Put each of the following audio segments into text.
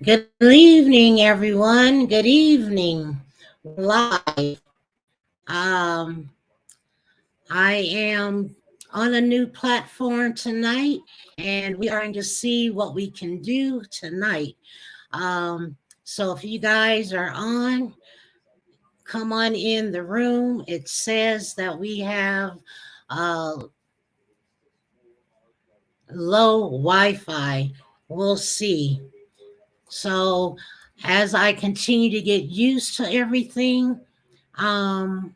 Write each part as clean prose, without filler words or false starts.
Good evening, everyone. Good evening. Live. Um, I am on a new platform tonight, and we are going to see what we can do tonight. So if you guys are on, come on in the room. It says that we have low Wi-Fi. We'll see. So as I continue to get used to everything, um,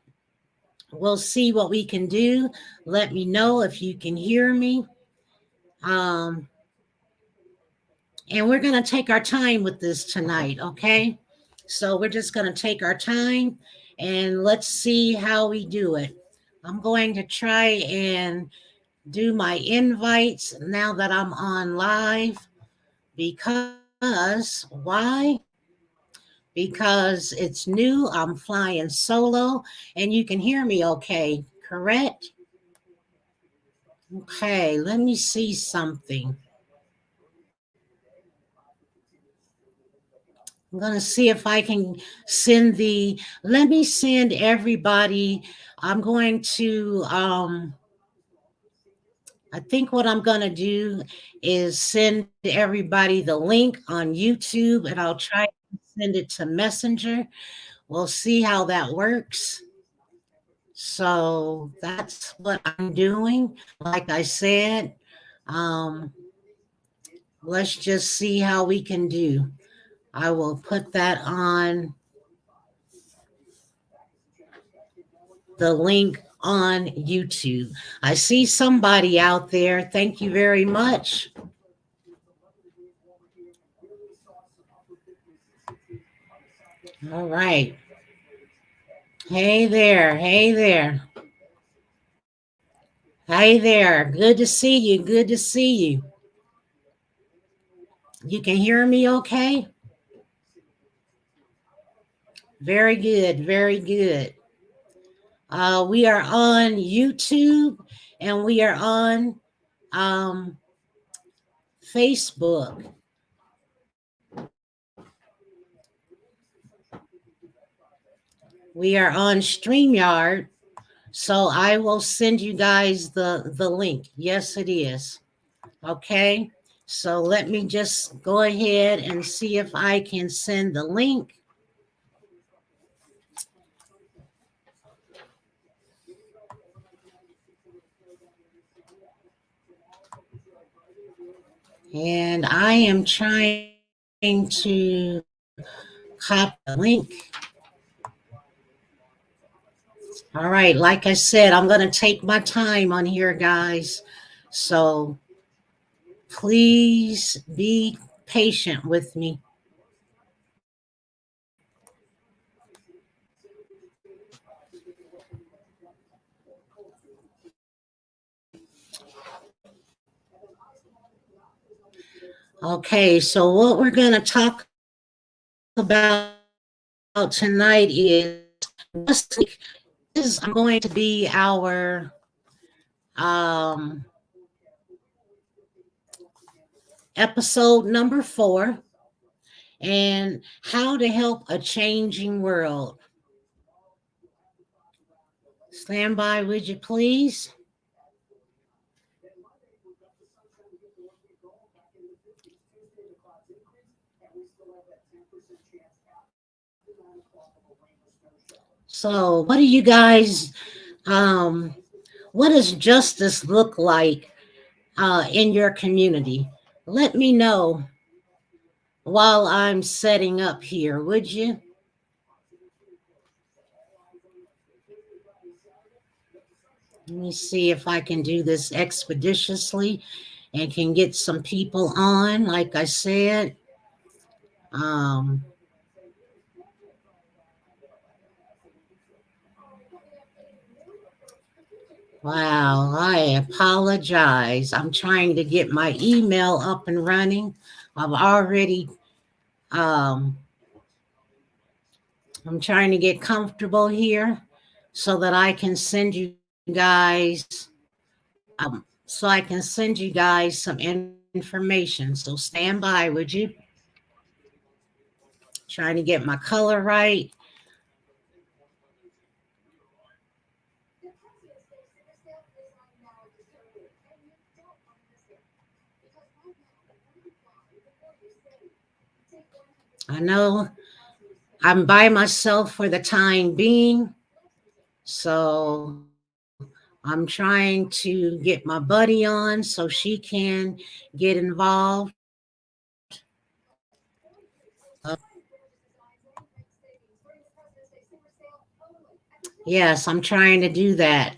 we'll see what we can do. Let me know if you can hear me. Um, and we're going to take our time with this tonight, okay? So we're just going to take our time and let's see how we do it. I'm going to try and do my invites now that I'm on live because why? Because it's new. I'm flying solo and you can hear me okay, correct? Okay, let me see something. I'm going to see if I can let me send everybody. I'm going to, I think what I'm going to do is send everybody the link on YouTube and I'll try to send it to Messenger. We'll see how that works. So that's what I'm doing. Like I said, um, let's just see how we can do. I will put that on the link on YouTube. I see somebody out there. Thank you very much. All right. Hey there. Hey there. Hey there. Good to see you. Good to see you. You can hear me okay? Very good. Very good. We are on YouTube and we are on Facebook. We are on StreamYard. So I will send you guys the link. Yes, it is. Okay. So let me just go ahead and see if I can send the link. And I am trying to copy the link. All right. Like I said, I'm going to take my time on here, guys. So please be patient with me. Okay, so what we're going to talk about tonight is I'm going to be our episode number 4, and how to help a changing world. Stand by, would you please? So what do you guys, what does justice look like in your community? Let me know while I'm setting up here, would you? Let me see if I can do this expeditiously and can get some people on, like I said. Um, wow, I apologize. I'm trying to get my email up and running. I've already, um, I'm trying to get comfortable here so that I can send you guys so I can send you guys some information. So stand by, would you? Trying to get my color right. I know I'm by myself for the time being, so I'm trying to get my buddy on so she can get involved. Yes, I'm trying to do that.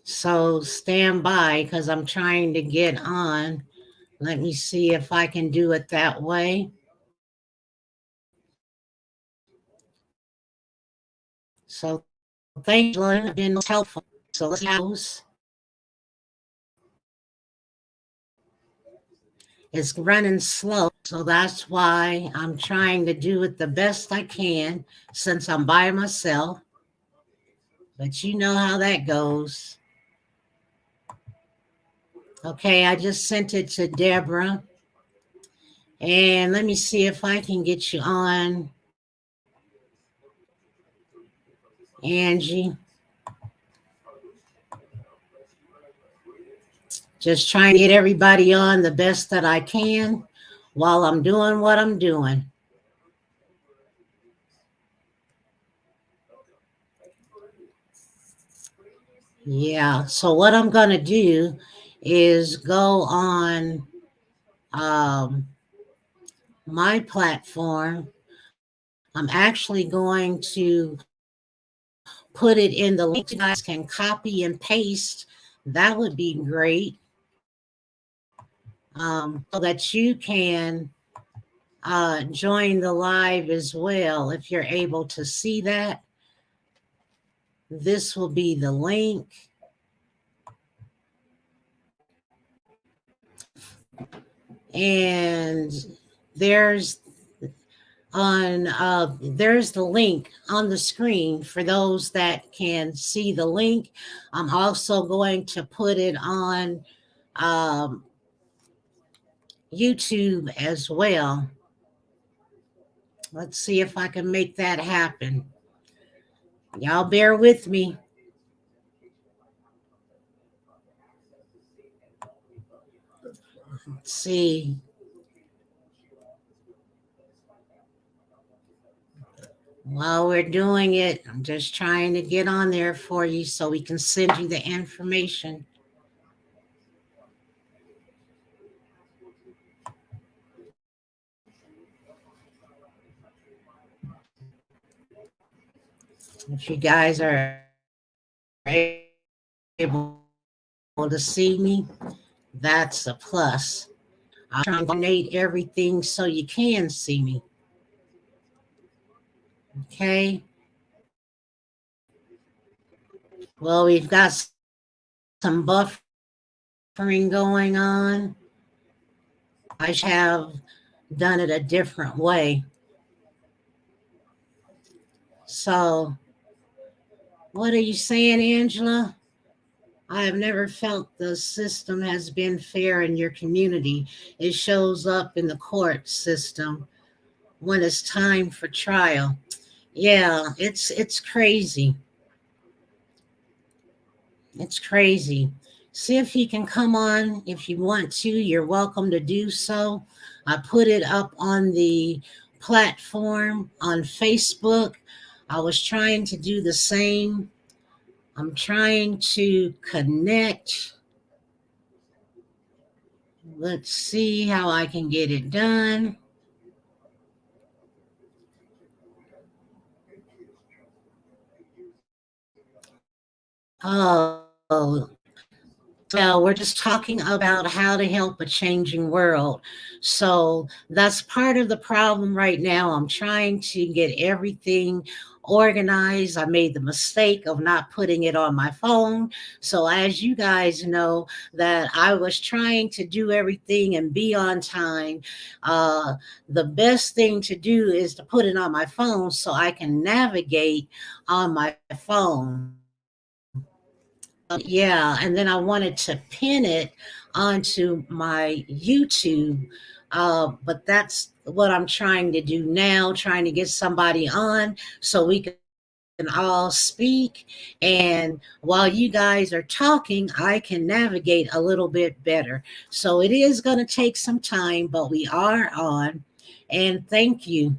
So stand by because I'm trying to get on. Let me see if I can do it that way. So thank you, Angela. You've been helpful. So let's see how it goes. It's running slow, so that's why I'm trying to do it the best I can since I'm by myself. But you know how that goes. Okay, I just sent it to Deborah. And let me see if I can get you on, Angie. Just trying to get everybody on the best that I can while I'm doing what I'm doing. Yeah, so what I'm going to do is go on um, my platform. I'm actually going to put it in the link you guys can copy and paste. That would be great. So that you can join the live as well if you're able to see that. This will be the link. And there's there's the link on the screen for those that can see the link. I'm also going to put it on um, YouTube as well. Let's see if I can make that happen. Y'all bear with me. Let's see. While we're doing it, I'm just trying to get on there for you so we can send you the information. If you guys are able to see me, that's a plus. I'm trying to coordinate everything so you can see me. Okay. Well, we've got some buffering going on. I should have done it a different way. So, what are you saying, Angela? I have never felt the system has been fair in your community. It shows up in the court system when it's time for trial. Yeah, it's crazy. It's crazy. See if he can come on if you want to. You're welcome to do so. I put it up on the platform on Facebook. I was trying to do the same. I'm trying to connect. Let's see how I can get it done. Oh, well, we're just talking about how to help a changing world. So that's part of the problem right now. I'm trying to get everything organized. I made the mistake of not putting it on my phone. So as you guys know, that I was trying to do everything and be on time. Uh, the best thing to do is to put it on my phone so I can navigate on my phone. yeah, and then I wanted to pin it onto my YouTube. But that's what I'm trying to do now, trying to get somebody on so we can all speak. And while you guys are talking, I can navigate a little bit better. So it is going to take some time, but we are on. And thank you.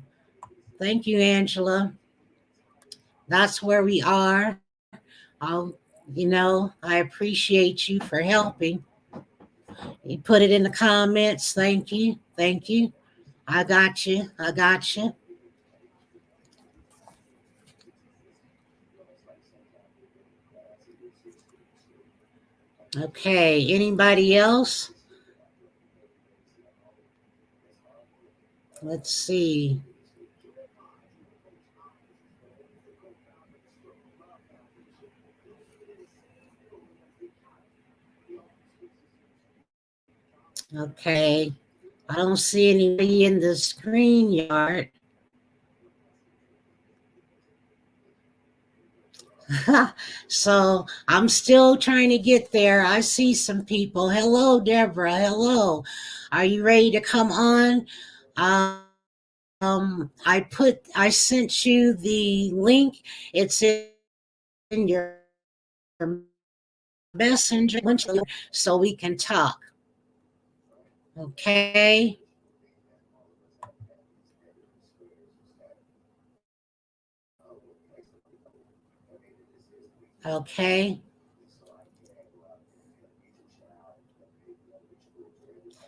Thank you, Angela. That's where we are. I appreciate you for helping. You put it in the comments. Thank you. Thank you. I got you. I got you. Okay. Anybody else? Let's see. Okay. I don't see anybody in the screen yard. So I'm still trying to get there. I see some people. Hello, Deborah. Hello. Are you ready to come on? I sent you the link. It's in your messenger so we can talk. Okay. Okay.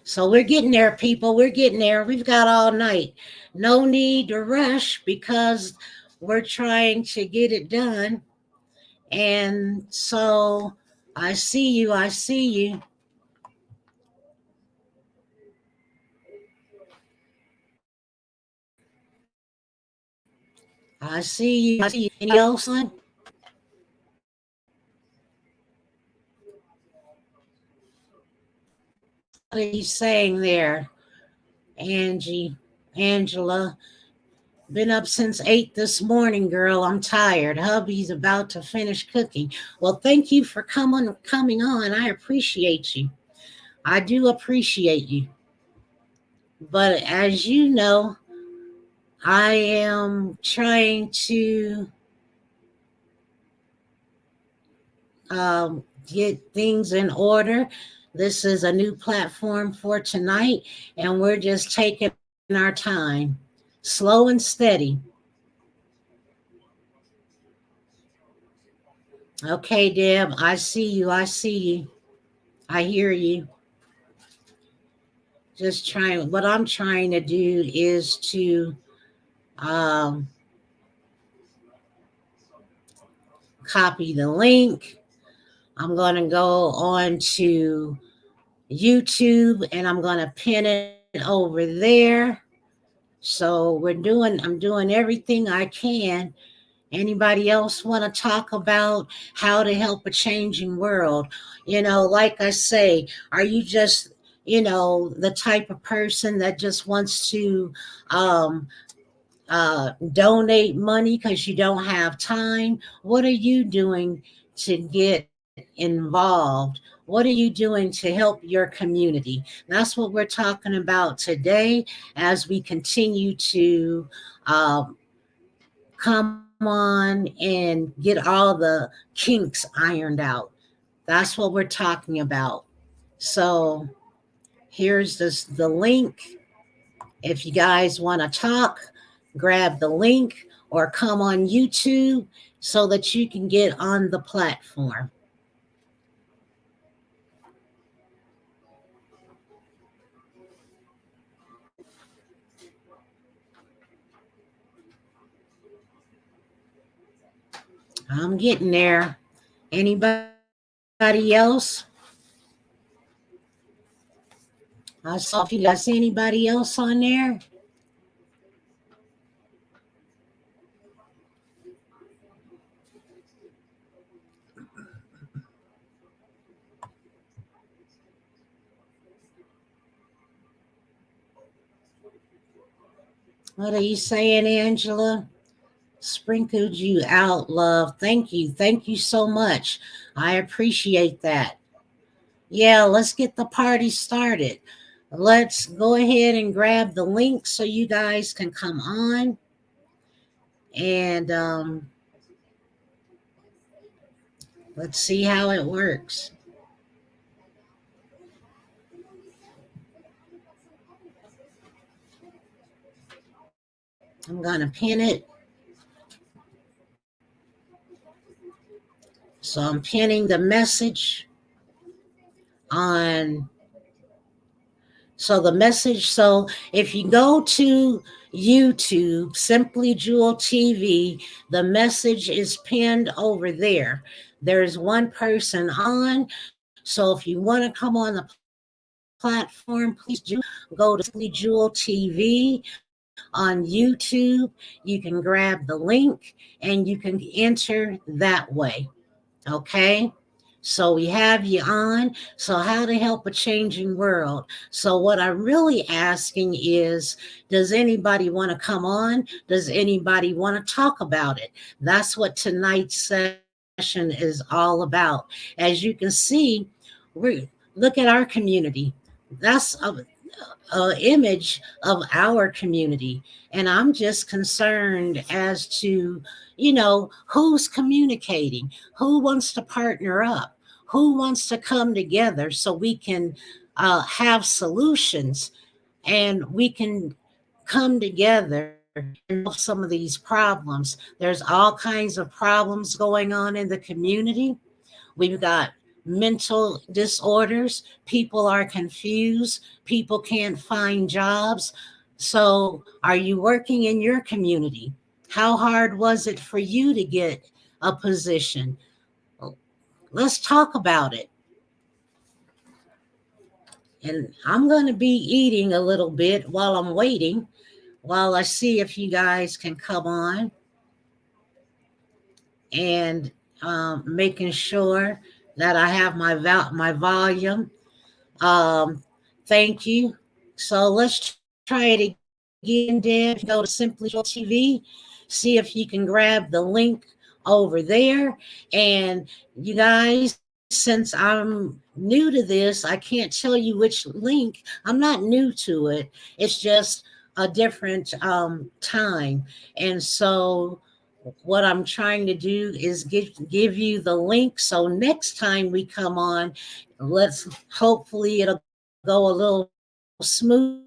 So we're getting there, people. We're getting there. We've got all night. No need to rush because we're trying to get it done. And so I see you. I see you. I see you. I see you. Anybody else on? What are you saying there, Angie? Angela? Been up since 8 this morning, girl. I'm tired. Hubby's about to finish cooking. Well, thank you for coming on. I appreciate you. I do appreciate you. But as you know, I am trying to get things in order. This is a new platform for tonight, and we're just taking our time, slow and steady. Okay, Deb, I see you. I see you. I hear you. Just trying, what I'm trying to do is to um, copy the link. I'm going to go on to YouTube and I'm going to pin it over there. So I'm doing everything I can. Anybody else want to talk about how to help a changing world? Like I say, are you just, the type of person that just wants to um, donate money because you don't have time? What are you doing to get involved? What are you doing to help your community? That's what we're talking about today as we continue to um, come on and get all the kinks ironed out. That's what we're talking about. So here's the link. If you guys want to talk, grab the link or come on YouTube so that you can get on the platform. I'm getting there. Anybody else? I saw if you guys see anybody else on there. What are you saying, Angela? Sprinkled you out, love. Thank you. Thank you so much. I appreciate that. Yeah, let's get the party started. Let's go ahead and grab the link so you guys can come on. And let's see how it works. I'm going to pin it. So I'm pinning the message on. So if you go to YouTube, Simply Jewel TV, the message is pinned over there. There's one person on. So if you want to come on the platform, please do go to Simply Jewel TV on YouTube. You can grab the link and you can enter that way. Okay. So we have you on. So how to help a changing world. So what I'm really asking is, does anybody want to come on? Does anybody want to talk about it? That's what tonight's session is all about. As you can see, look at our community. That's a image of our community. And I'm just concerned as to, who's communicating, who wants to partner up, who wants to come together so we can have solutions and we can come together and solve some of these problems. There's all kinds of problems going on in the community. We've got mental disorders. People are confused. People can't find jobs. So, are you working in your community? How hard was it for you to get a position? Let's talk about it. And I'm going to be eating a little bit while I'm waiting, while I see if you guys can come on and making sure that I have my volume. Thank you. So let's try it again, Deb. Go to Simply Jewel TV, see if you can grab the link over there. And you guys, since I'm new to this, I can't tell you which link. I'm not new to it. It's just a different time. And so what I'm trying to do is give you the link. So next time we come on, let's hopefully it'll go a little smoother,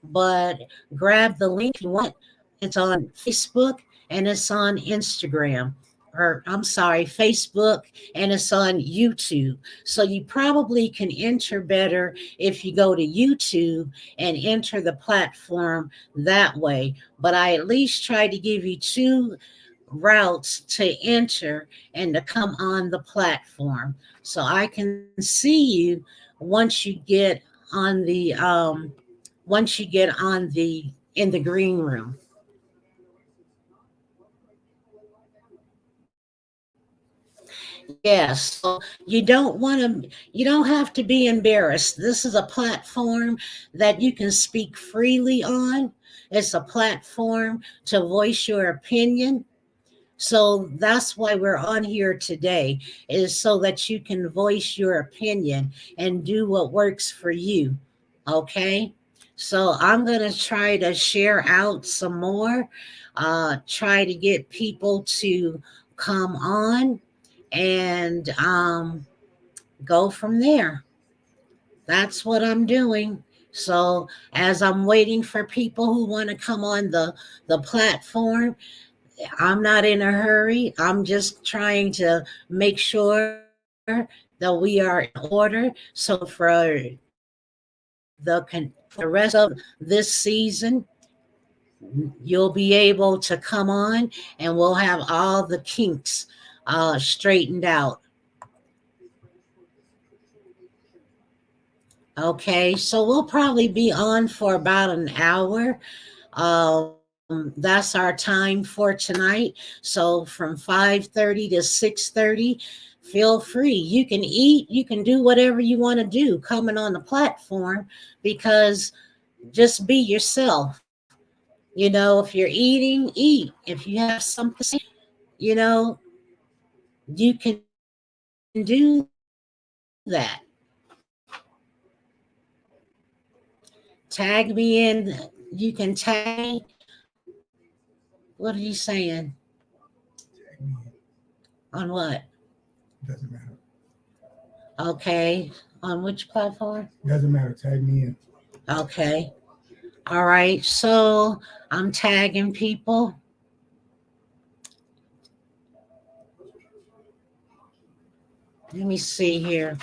but grab the link if you want. It's on Facebook and it's on Instagram. Or I'm sorry, Facebook, and it's on YouTube. So you probably can enter better if you go to YouTube and enter the platform that way. But I at least try to give you two routes to enter and to come on the platform. So I can see you once you get on the in the green room. Yes, so you don't have to be embarrassed. This is a platform that you can speak freely on. It's a platform to voice your opinion. So that's why we're on here today, is so that you can voice your opinion and do what works for you. Okay? So I'm going to try to share out some more, try to get people to come on and go from there. That's what I'm doing. So as I'm waiting for people who want to come on the platform, I'm not in a hurry. I'm just trying to make sure that we are in order. So for the rest of this season, you'll be able to come on and we'll have all the kinks straightened out. Okay, so we'll probably be on for about an hour. That's our time for tonight. So from 5:30 to 6:30, feel free. You can eat, you can do whatever you want to do coming on the platform because just be yourself. If you're eating, eat. If you have something, you know, you can do that. Tag me in. You can tag me. What are you saying? Tag me in. On what? Doesn't matter. Okay. On which platform? Doesn't matter. Tag me in. Okay. All right. So I'm tagging people. Let me see here.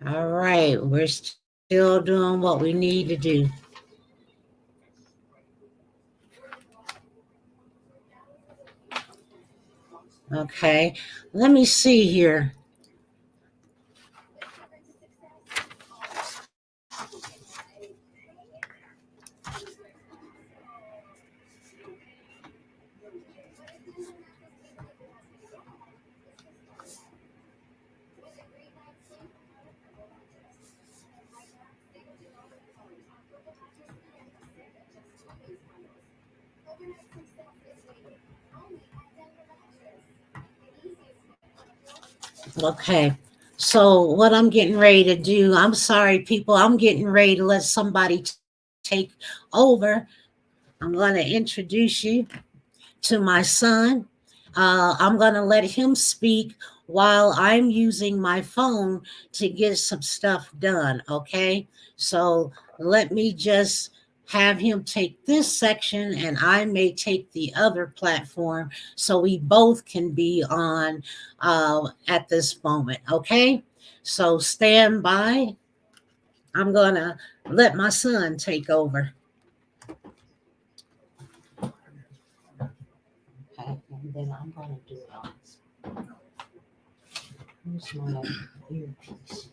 All right. We're still doing what we need to do. Okay. Let me see here. Okay. So what I'm getting ready to do, I'm sorry, people. I'm getting ready to let somebody take over. I'm going to introduce you to my son. I'm going to let him speak while I'm using my phone to get some stuff done. Okay. So let me just have him take this section and I may take the other platform so we both can be on at this moment. Okay. So stand by. I'm going to let my son take over. Okay. And then I'm going to do it. Where's my earpiece?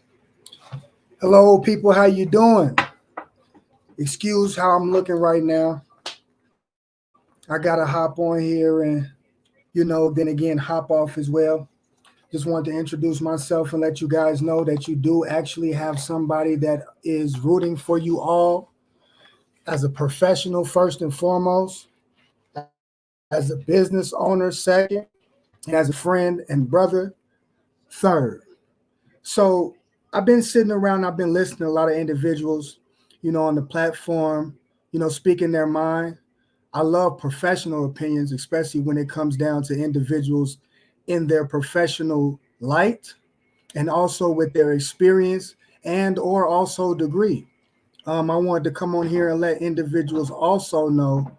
Hello, people. How you doing? Excuse how I'm looking right now. I gotta hop on here and, then again, hop off as well. Just wanted to introduce myself and let you guys know that you do actually have somebody that is rooting for you all as a professional first and foremost, as a business owner second, and as a friend and brother third. So I've been sitting around, I've been listening to a lot of individuals, on the platform, speaking their mind. I love professional opinions, especially when it comes down to individuals in their professional light and also with their experience and or also degree. I wanted to come on here and let individuals also know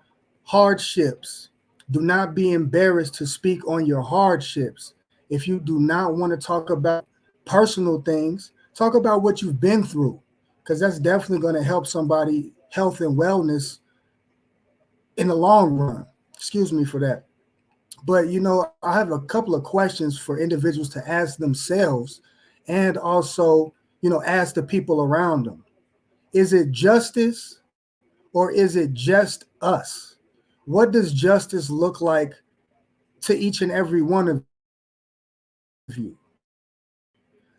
hardships. Do not be embarrassed to speak on your hardships. If you do not want to talk about personal things, talk about what you've been through, because that's definitely going to help somebody health and wellness in the long run. Excuse me for that. But I have a couple of questions for individuals to ask themselves and also, ask the people around them. Is it justice or is it just us? What does justice look like to each and every one of you?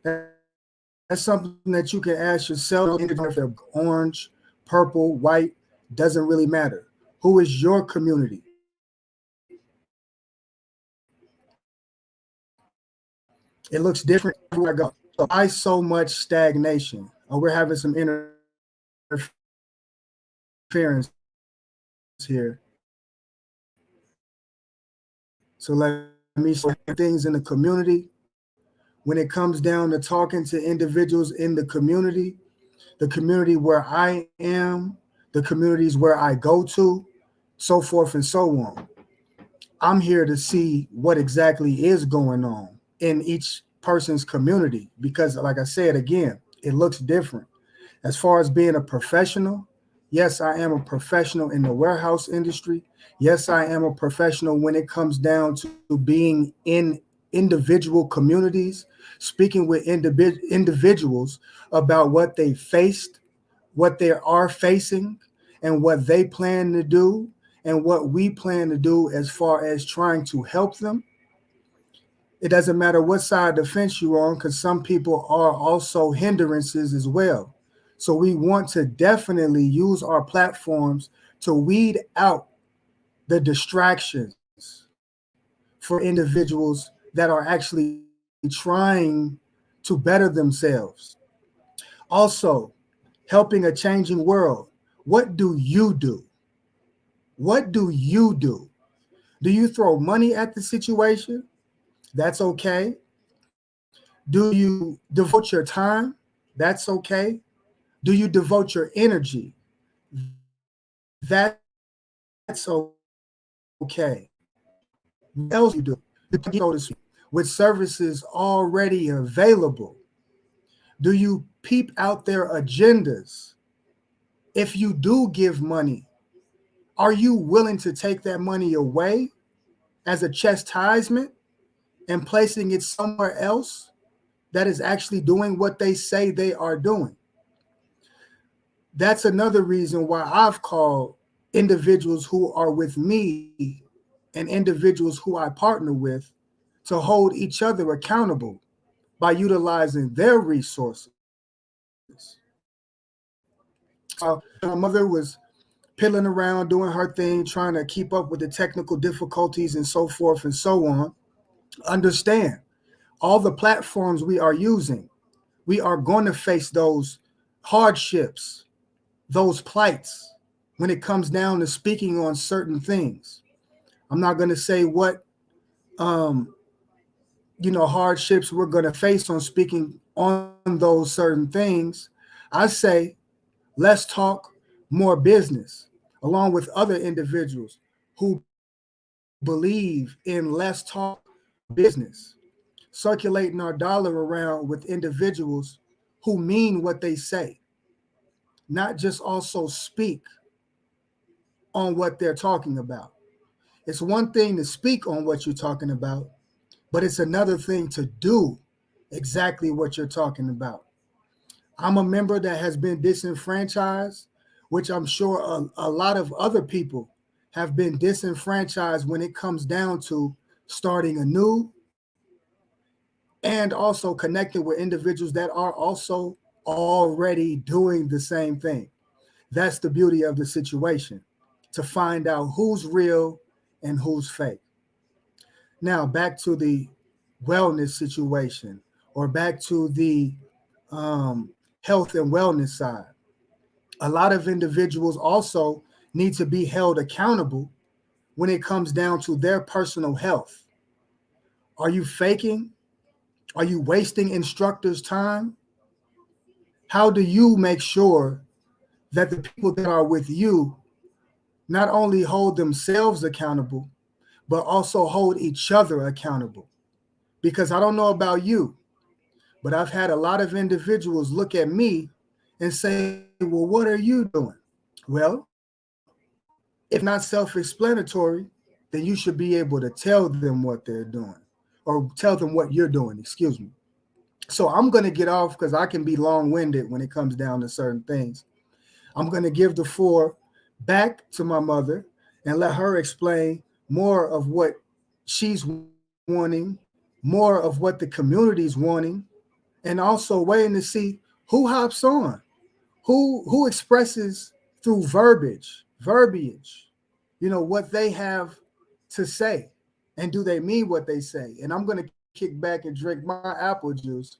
That's something that you can ask yourself. If they're orange, purple, white, doesn't really matter. Who is your community? It looks different everywhere I go. So why so much stagnation? Oh, we're having some interference here. So let me say things in the community. When it comes down to talking to individuals in the community where I am, the communities where I go to, so forth and so on. I'm here to see what exactly is going on in each person's community because, like I said, again, it looks different. As far as being a professional, yes, I am a professional in the warehouse industry. Yes, I am a professional when it comes down to being in individual communities, speaking with individuals about what they faced, what they are facing, and what they plan to do, and what we plan to do as far as trying to help them. It doesn't matter what side of the fence you're on, because some people are also hindrances as well. So we want to definitely use our platforms to weed out the distractions for individuals that are actually trying to better themselves. Also, helping a changing world. What do you do? What do you do? Do you throw money at the situation? That's okay. Do you devote your time? That's okay. Do you devote your energy? That's okay. What else do you do? Do you so to speak, with services already available? Do you peep out their agendas? If you do give money, are you willing to take that money away as a chastisement and placing it somewhere else that is actually doing what they say they are doing? That's another reason why I've called individuals who are with me and individuals who I partner with to hold each other accountable by utilizing their resources. So my mother was piddling around doing her thing, trying to keep up with the technical difficulties and so forth and so on. Understand, all the platforms we are using, we are going to face those hardships, those plights when it comes down to speaking on certain things. I'm not going to say what um, hardships we're going to face on speaking on those certain things. I say less talk, more business, along with other individuals who believe in less talk, more business, circulating our dollar around with individuals who mean what they say, not just also speak on what they're talking about. It's one thing to speak on what you're talking about, but it's another thing to do exactly what you're talking about. I'm a member that has been disenfranchised, which I'm sure a lot of other people have been disenfranchised when it comes down to starting anew and also connecting with individuals that are also already doing the same thing. That's the beauty of the situation, to find out who's real and who's fake. Now, back to the wellness situation, or back to the health and wellness side. A lot of individuals also need to be held accountable when it comes down to their personal health. Are you faking? Are you wasting instructors' time? How do you make sure that the people that are with you not only hold themselves accountable, but also hold each other accountable? Because I don't know about you, but I've had a lot of individuals look at me and say, well, what are you doing? Well, if it's not self-explanatory, then you should be able to tell them what they're doing, or tell them what you're doing, excuse me. So I'm going to get off because I can be long-winded when it comes down to certain things. I'm going to give the floor back to my mother and let her explain more of what she's wanting, more of what the community's wanting, and also waiting to see who hops on, who expresses through verbiage, what they have to say, and do they mean what they say? And I'm going to kick back and drink my apple juice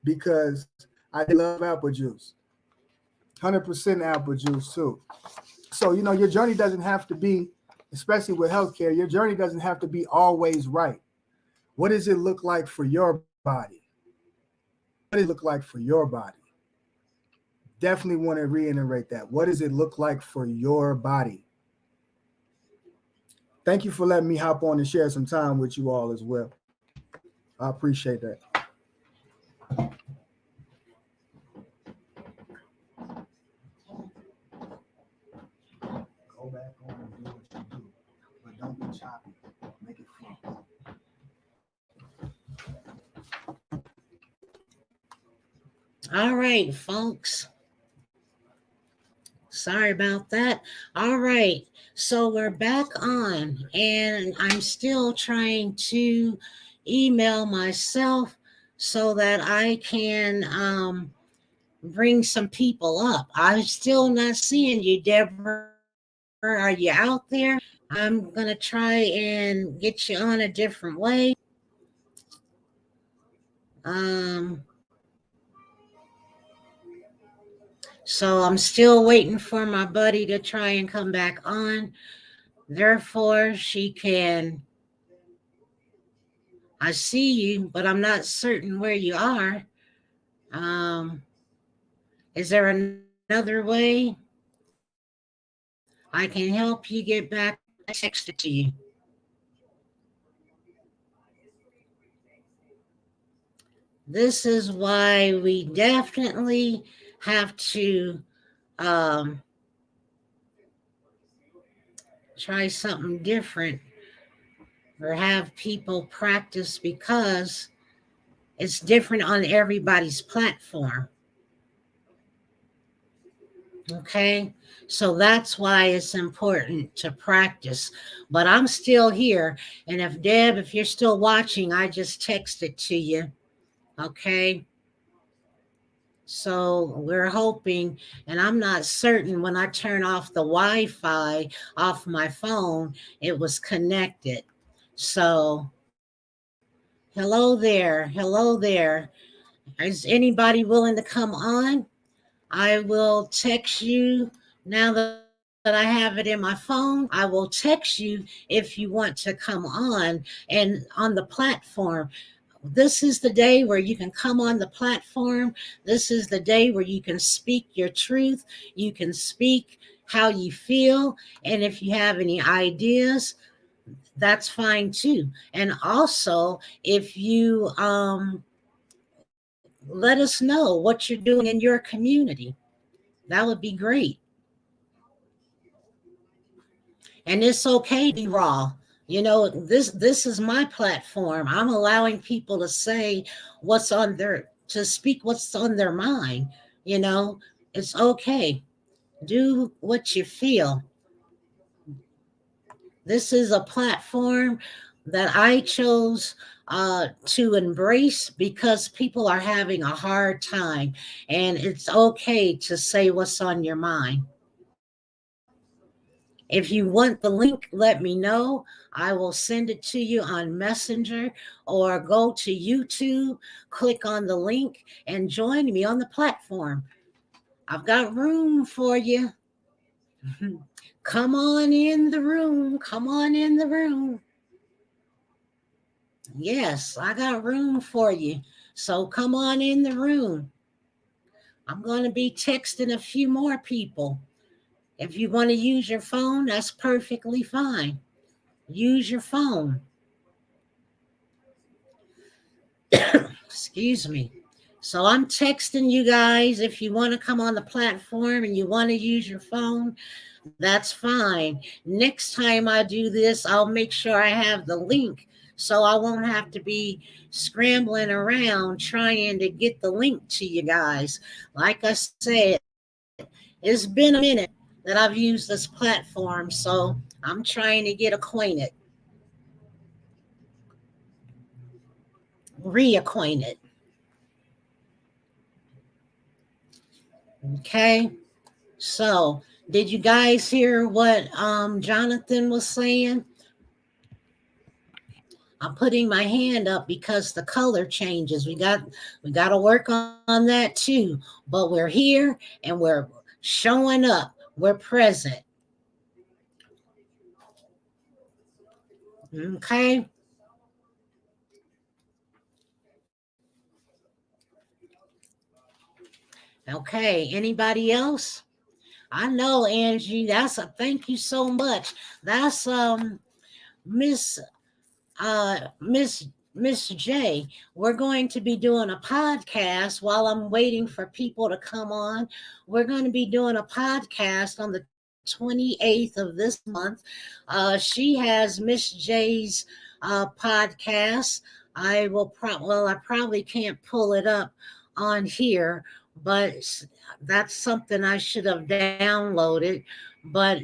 because I love apple juice, 100% apple juice too. So your journey doesn't have to be, especially with healthcare, your journey doesn't have to be always right. What does it look like for your body? What does it look like for your body? Definitely want to reiterate that. What does it look like for your body? Thank you for letting me hop on and share some time with you all as well. I appreciate that. Go back on and do what you do, but don't be choppy. Make it flow. All right, folks. Sorry about that. All right. So we're back on, and I'm still trying to email myself so that I can bring some people up. I'm still not seeing you, Deborah. Are you out there? I'm going to try and get you on a different way. Um, so I'm still waiting for my buddy to try and come back on. Therefore, she can. I see you, but I'm not certain where you are. Um, is there another way I can help you get back on? I texted to you. This is why we definitely have to um, try something different or have people practice because it's different on everybody's platform. Okay, so that's why it's important to practice. But I'm still here, and if you're still watching, I just texted to you. Okay, so we're hoping, and I'm not certain when I turn off the Wi-Fi off my phone, it was connected. So hello there, hello there. Is anybody willing to come on? I will text you now that I have it in my phone. I will text you if you want to come on and on the platform. This is the day where you can come on the platform. This is the day where you can speak your truth. You can speak how you feel. And if you have any ideas, that's fine too. And also, if you let us know what you're doing in your community, that would be great. And it's okay to be raw. This is my platform. I'm allowing people to say what's on their to speak what's on their mind. You know, it's okay. Do what you feel. This is a platform that I chose to embrace because people are having a hard time, and it's okay to say what's on your mind. If you want the link, let me know. I will send it to you on Messenger, or go to YouTube, click on the link, and join me on the platform. I've got room for you. Come on in the room. Come on in the room. Yes, I got room for you. So come on in the room. I'm going to be texting a few more people. If you want to use your phone, that's perfectly fine. Use your phone. Excuse me. So I'm texting you guys. If you want to come on the platform and you want to use your phone, that's fine. Next time I do this, I'll make sure I have the link so I won't have to be scrambling around trying to get the link to you guys. Like I said, it's been a minute that I've used this platform, so I'm trying to get acquainted, reacquainted. Okay. So, did you guys hear what Jonathan was saying? I'm putting my hand up because the color changes. We got to work on that too. But we're here and we're showing up. We're present. Okay. Okay. Anybody else? I know, Angie. That's a thank you so much. That's Miss Miss J. We're going to be doing a podcast while I'm waiting for people to come on. We're going to be doing a podcast on the 28th of this month. She has Miss J's podcast. I probably can't pull it up on here, but that's something I should have downloaded. But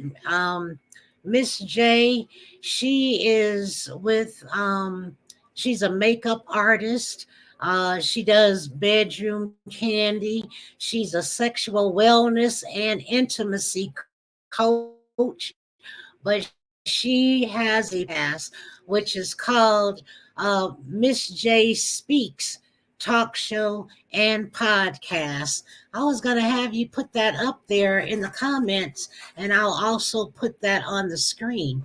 Miss J, she is with She's a makeup artist. She does bedroom candy. She's a sexual wellness and intimacy coach, but she has a podcast, which is called Miss J Speaks Talk Show and Podcast. I was going to have you put that up there in the comments, and I'll also put that on the screen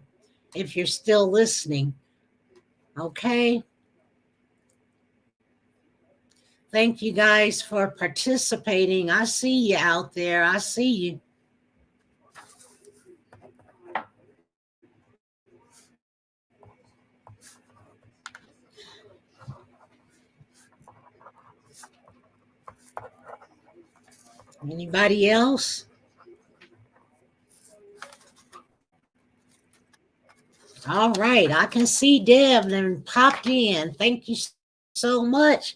if you're still listening. Okay. Thank you guys for participating. I see you out there. I see you. Anybody else? All right. I can see Deb then popped in. Thank you so much.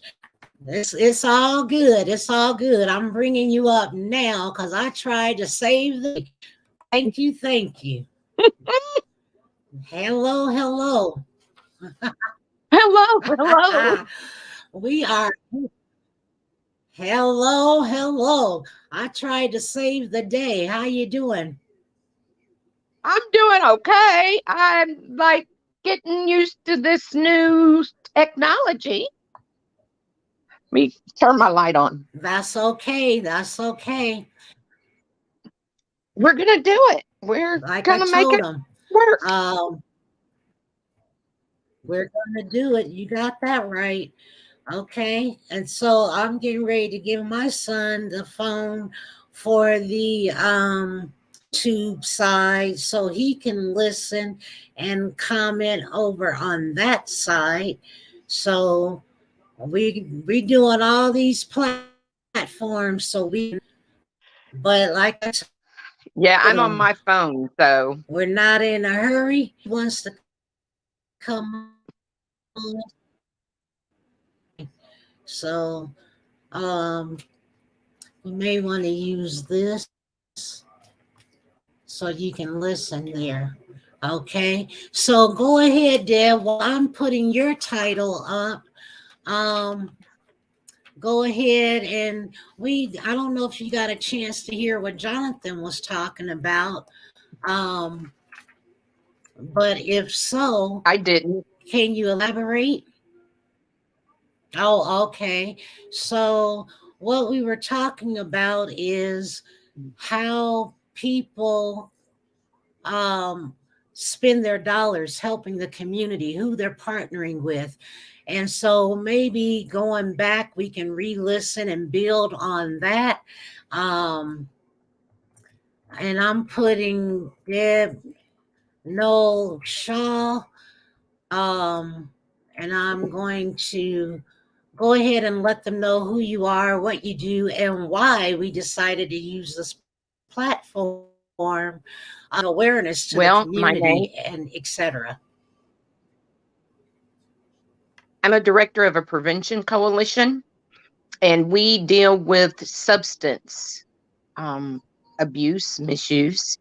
It's all good. It's all good. I'm bringing you up now because I tried to save the. Thank you. Thank you. Hello. Hello. Hello, hello. We are. Hello. Hello. I tried to save the day. How you doing? I'm doing okay. I'm like getting used to this new technology. Let me turn my light on. That's okay. That's okay. We're gonna do it. We're Like I gonna make told it them, work. we're going to do it. You got that right. Okay. And so I'm getting ready to give my son the phone for the YouTube side so he can listen and comment over on that side. So we doing all these platforms so we can, but like I Yeah, told I'm on him, my phone, so we're not in a hurry. He wants to come on. So you may want to use this so you can listen there. Okay. So go ahead, Deb. While I'm putting your title up, um, go ahead and I don't know if you got a chance to hear what Jonathan was talking about. Um, but if so, I didn't. can you elaborate? Oh, okay. So what we were talking about is how people um, spend their dollars helping the community, who they're partnering with. And so maybe going back, we can re listen and build on that. Um, and I'm putting Deb Noel Shaw, um, and I'm going to go ahead and let them know who you are, what you do, and why we decided to use this platform awareness to the Well, my community name, and etc. I'm a director of a prevention coalition, and we deal with substance um, abuse, misuse,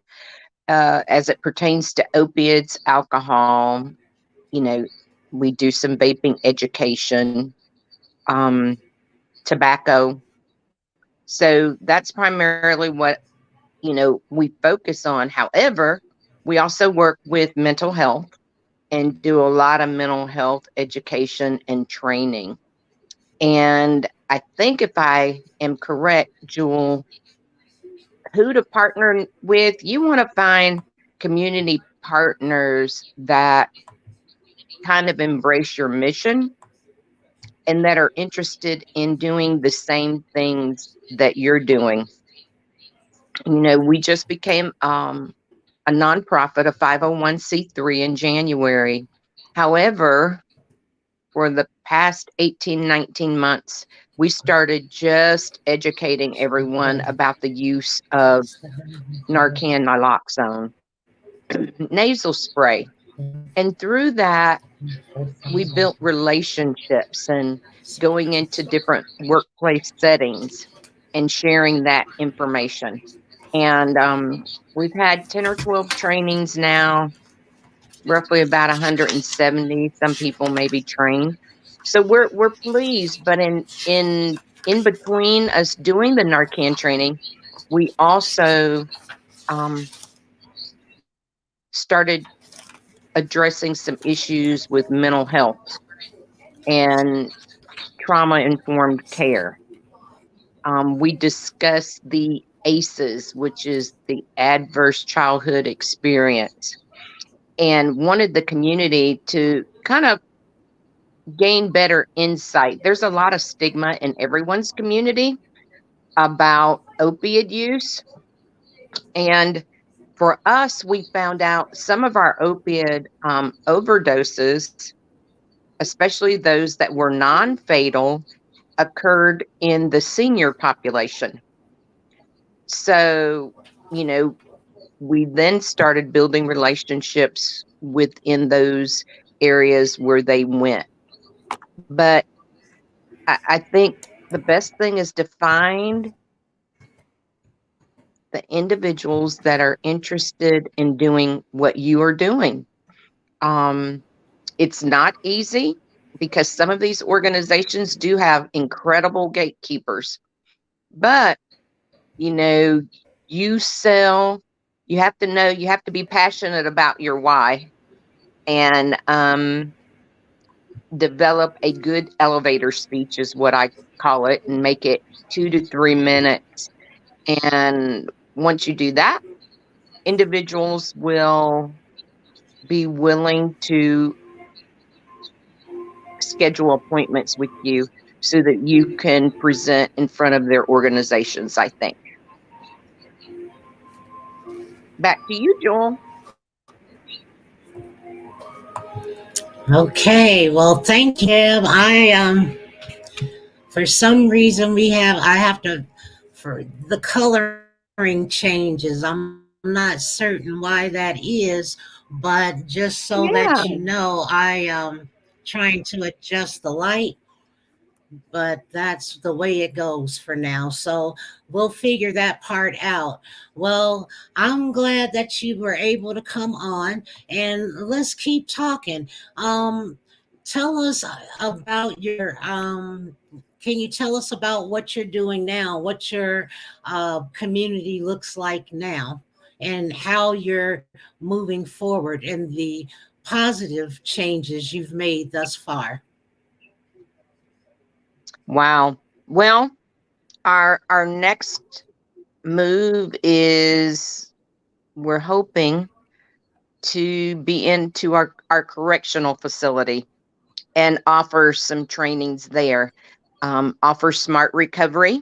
as it pertains to opiates, alcohol. You know, we do some vaping education, um, tobacco. So that's primarily what, we focus on. However, we also work with mental health and do a lot of mental health education and training. And I think if I am correct, Jewel, who to partner with, you want to find community partners that kind of embrace your mission and that are interested in doing the same things that you're doing. We just became a nonprofit, a 501c3 in January. However, for the past 18, 19 months, we started just educating everyone about the use of Narcan naloxone nasal spray. And through that, we built relationships and going into different workplace settings and sharing that information. And we've had 10 or 12 trainings now. roughly about 170. Some people may be trained. So we're pleased, but in between us doing the Narcan training, we also um, started addressing some issues with mental health and trauma informed care. We discussed the ACEs, which is the adverse childhood experience, and wanted the community to kind of gain better insight. There's a lot of stigma in everyone's community about opioid use. And for us, we found out some of our opioid overdoses, especially those that were non fatal, occurred in the senior population. So, you know, we then started building relationships within those areas where they went. But I think the best thing is to find the individuals that are interested in doing what you are doing. Um, it's not easy because some of these organizations do have incredible gatekeepers, but you know, you sell, you have to know, you have to be passionate about your why and develop a good elevator speech, is what I call it, and make it 2 to 3 minutes. And once you do that, individuals will be willing to schedule appointments with you so that you can present in front of their organizations, I think. Back to you, Joel. Okay, well, thank you, Deb. For some reason I have to, for the coloring changes. I'm not certain why that is, but just so that you Yeah. know, trying to adjust the light, but that's the way it goes for now. So we'll figure that part out. Well, I'm glad that you were able to come on, and let's keep talking. Tell us about your can you tell us about what you're doing now, what your community looks like now, and how you're moving forward in the positive changes you've made thus far? Wow. Well, our next move is we're hoping to be into our correctional facility and offer some trainings there. Offer smart recovery.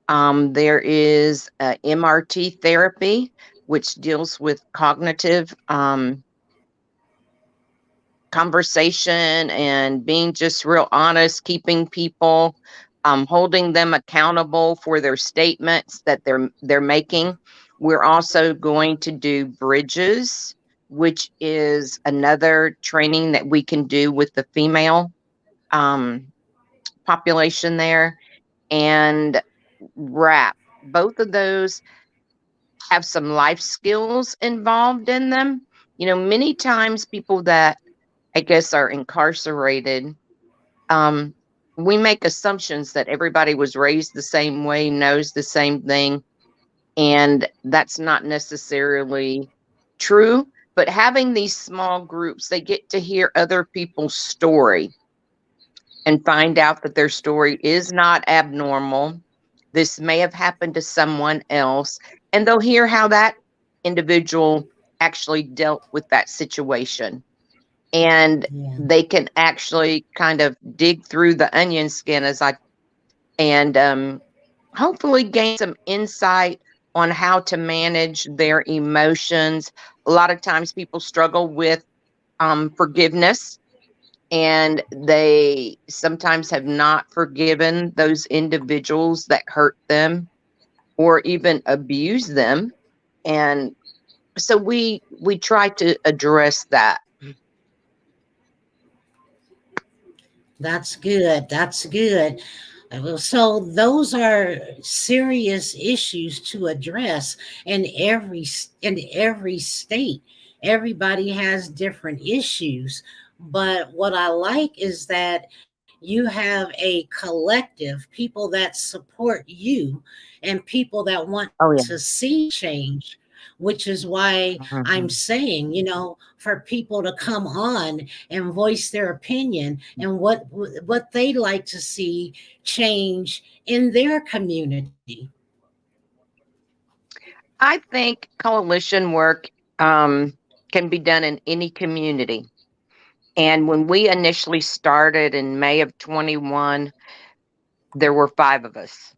There is MRT therapy, which deals with cognitive conversation and being just real honest, keeping people, holding them accountable for their statements that they're making. We're also going to do bridges, which is another training that we can do with the female um, population there, and rap. Both of those have some life skills involved in them. You know, many times people that I guess are incarcerated, um, we make assumptions that everybody was raised the same way, knows the same thing, and that's not necessarily true. But having these small groups, they get to hear other people's story and find out that their story is not abnormal. This may have happened to someone else, and they'll hear how that individual actually dealt with that situation. And Yeah. they can actually kind of dig through the onion skin and hopefully gain some insight on how to manage their emotions. A lot of times people struggle with forgiveness, and they sometimes have not forgiven those individuals that hurt them or even abuse them. And so we try to address that. That's good. That's good. So those are serious issues to address in every state. everybody has different issues. But what I like is that you have a collective, people that support you and people that want to Oh, yeah. see change, which is why I'm Mhm. saying, for people to come on and voice their opinion and what they'd like to see change in their community. I think coalition work um, can be done in any community. And when we initially started in May of 21, there were five of us.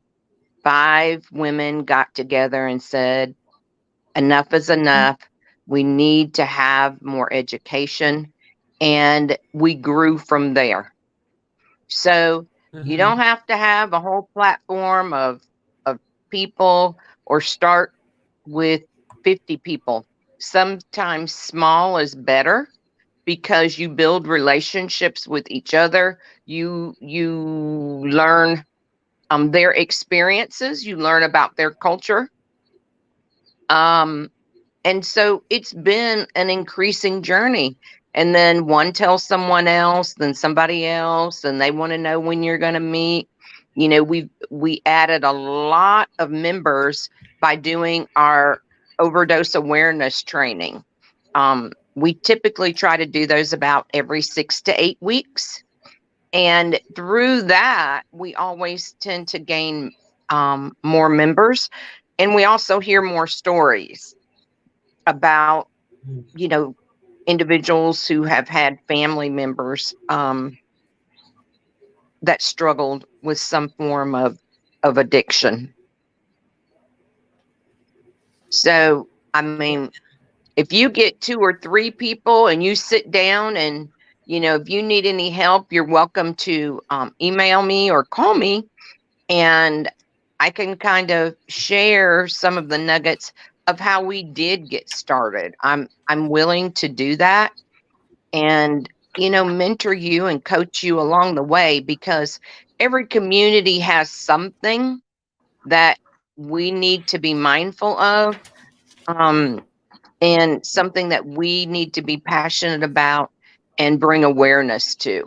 Five women got together and said, enough is enough. We need to have more education. And we grew from there. So you Mhm. don't have to have a whole platform of people or start with 50 people. Sometimes small is better because you build relationships with each other. You learn their experiences, you learn about their culture. Um and so it's been an increasing journey. And then one tells someone else, then somebody else, and they want to know when you're going to meet. We added a lot of members by doing our overdose awareness training. We typically try to do those about every 6 to 8 weeks. And through that, we always tend to gain more members. And we also hear more stories about, you know, individuals who have had family members that struggled with some form of addiction. So, I mean, if you get two or three people and you sit down and, if you need any help, you're welcome to email me or call me, and I can kind of share some of the nuggets of how we did get started. I'm willing to do that and mentor you and coach you along the way, because every community has something that we need to be mindful of, um, and something that we need to be passionate about and bring awareness to.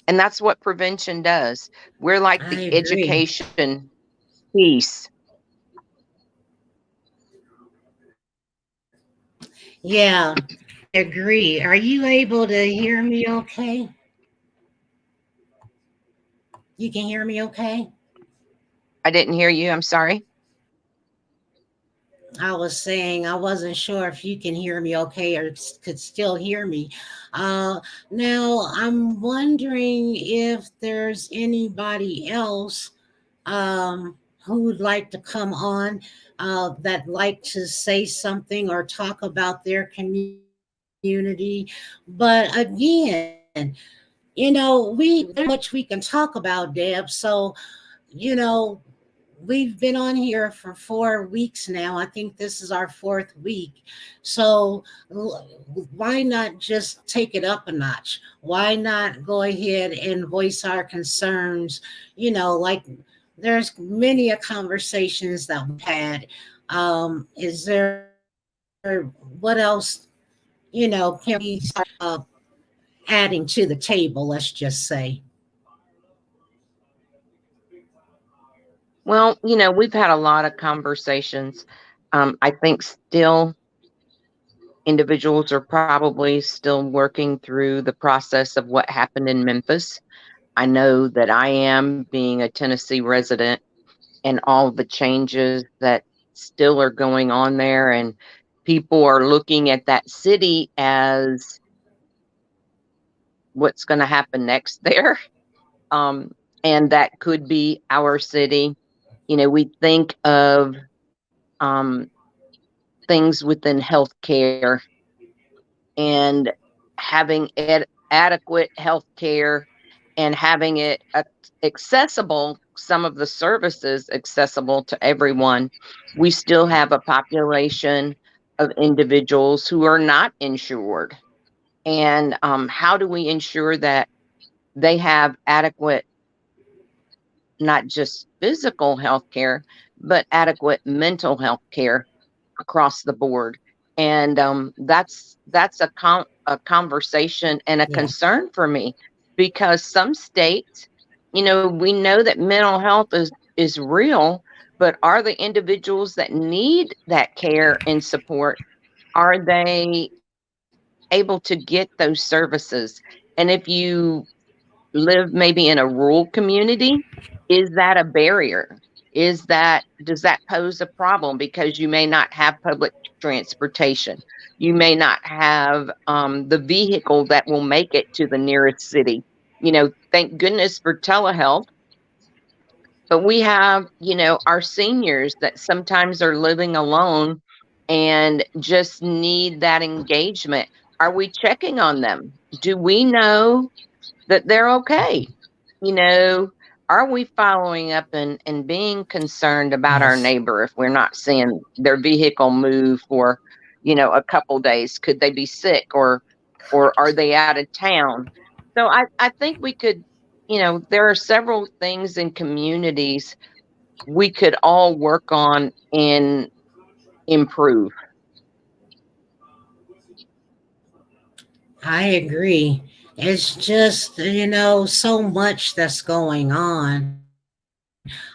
And that's what prevention does. We're like I the agree. education piece. Yeah, I agree. Are you able to hear me okay? You can hear me okay? I didn't hear you. I'm sorry. I was saying I wasn't sure if you can hear me okay or could still hear me. Uh, Now, I'm wondering if there's anybody else who would like to come on that like to say something or talk about their community. But again, there's much we can talk about, Deb. So, we've been on here for 4 weeks now. I think this is our fourth week. So why not just take it up a notch? Why not go ahead and voice our concerns? Like there's many a conversations that we've had. Is there what else, can we start adding to the table? Let's just say. Well, we've had a lot of conversations. I think still individuals are probably still working through the process of what happened in Memphis. I know that I am, being a Tennessee resident, and all the changes that still are going on there. And people are looking at that city as what's going to happen next there. Um, and that could be our city. We think of um, things within healthcare and having adequate health care and having it accessible, some of the services accessible to everyone. We still have a population of individuals who are not insured. And how do we ensure that they have adequate, not just physical health care, but adequate mental health care across the board? And that's a conversation and a Yeah. concern for me, because some states, we know that mental health is real, but are the individuals that need that care and support, are they able to get those services? And if you live maybe in a rural community, is that a barrier? Does that pose a problem because you may not have public transportation? You may not have the vehicle that will make it to the nearest city. Thank goodness for telehealth, but we have, our seniors that sometimes are living alone and just need that engagement. Are we checking on them? Do we know that they're okay? You know, are we following up and being concerned about our Yes. neighbor if we're not seeing their vehicle move for, a couple days? Could they be sick, or are they out of town? So I think we could, there are several things in communities we could all work on and improve. I agree. It's just, so much that's going on.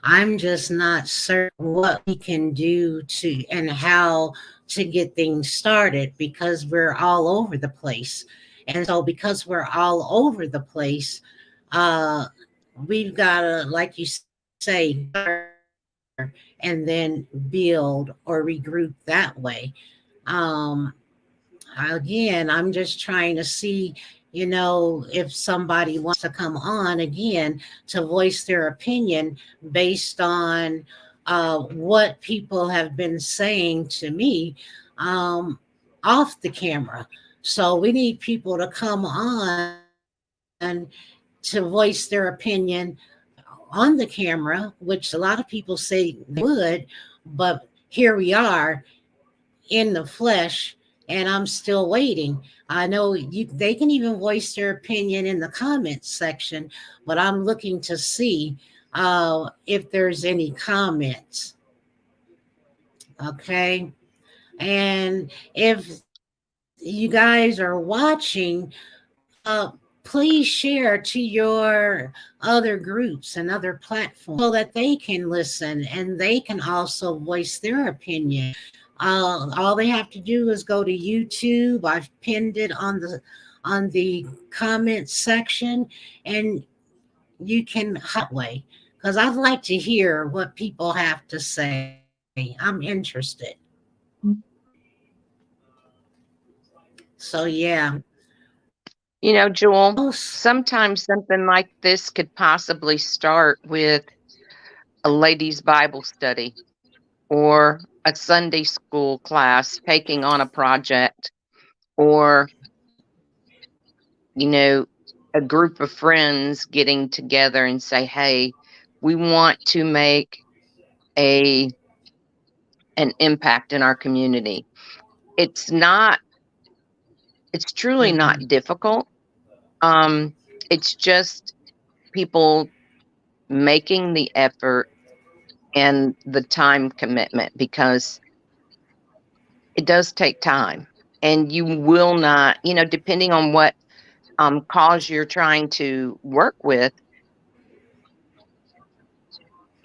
I'm just not certain what we can do to and how to get things started because we're all over the place. And so because we're all over the place, uh we've got to, like you say, and then build or regroup that way. Um Again, I'm just trying to see, if somebody wants to come on again to voice their opinion based on what people have been saying to me um, off the camera. So we need people to come on to voice their opinion on the camera, which a lot of people say they would, but here we are in the flesh, and I'm still waiting. I know they can even voice their opinion in the comments section, but I'm looking to see if there's any comments. Okay. And if you guys are watching, uh, please share to your other groups and other platforms so that they can listen and they can also voice their opinion. All they have to do is go to YouTube. I've pinned it on the comments section, and you can that way because I'd like to hear what people have to say. I'm interested. So yeah. Joel, Else? sometimes something like this could possibly start with a ladies' Bible study or a Sunday school class taking on a project, or, you know, a group of friends getting together and say, hey, we want to make a an impact in our community. It's not, it's truly not Mhm. difficult. Um, it's just people making the effort and the time commitment, because it does take time, and you will not, depending on what cause you're trying to work with,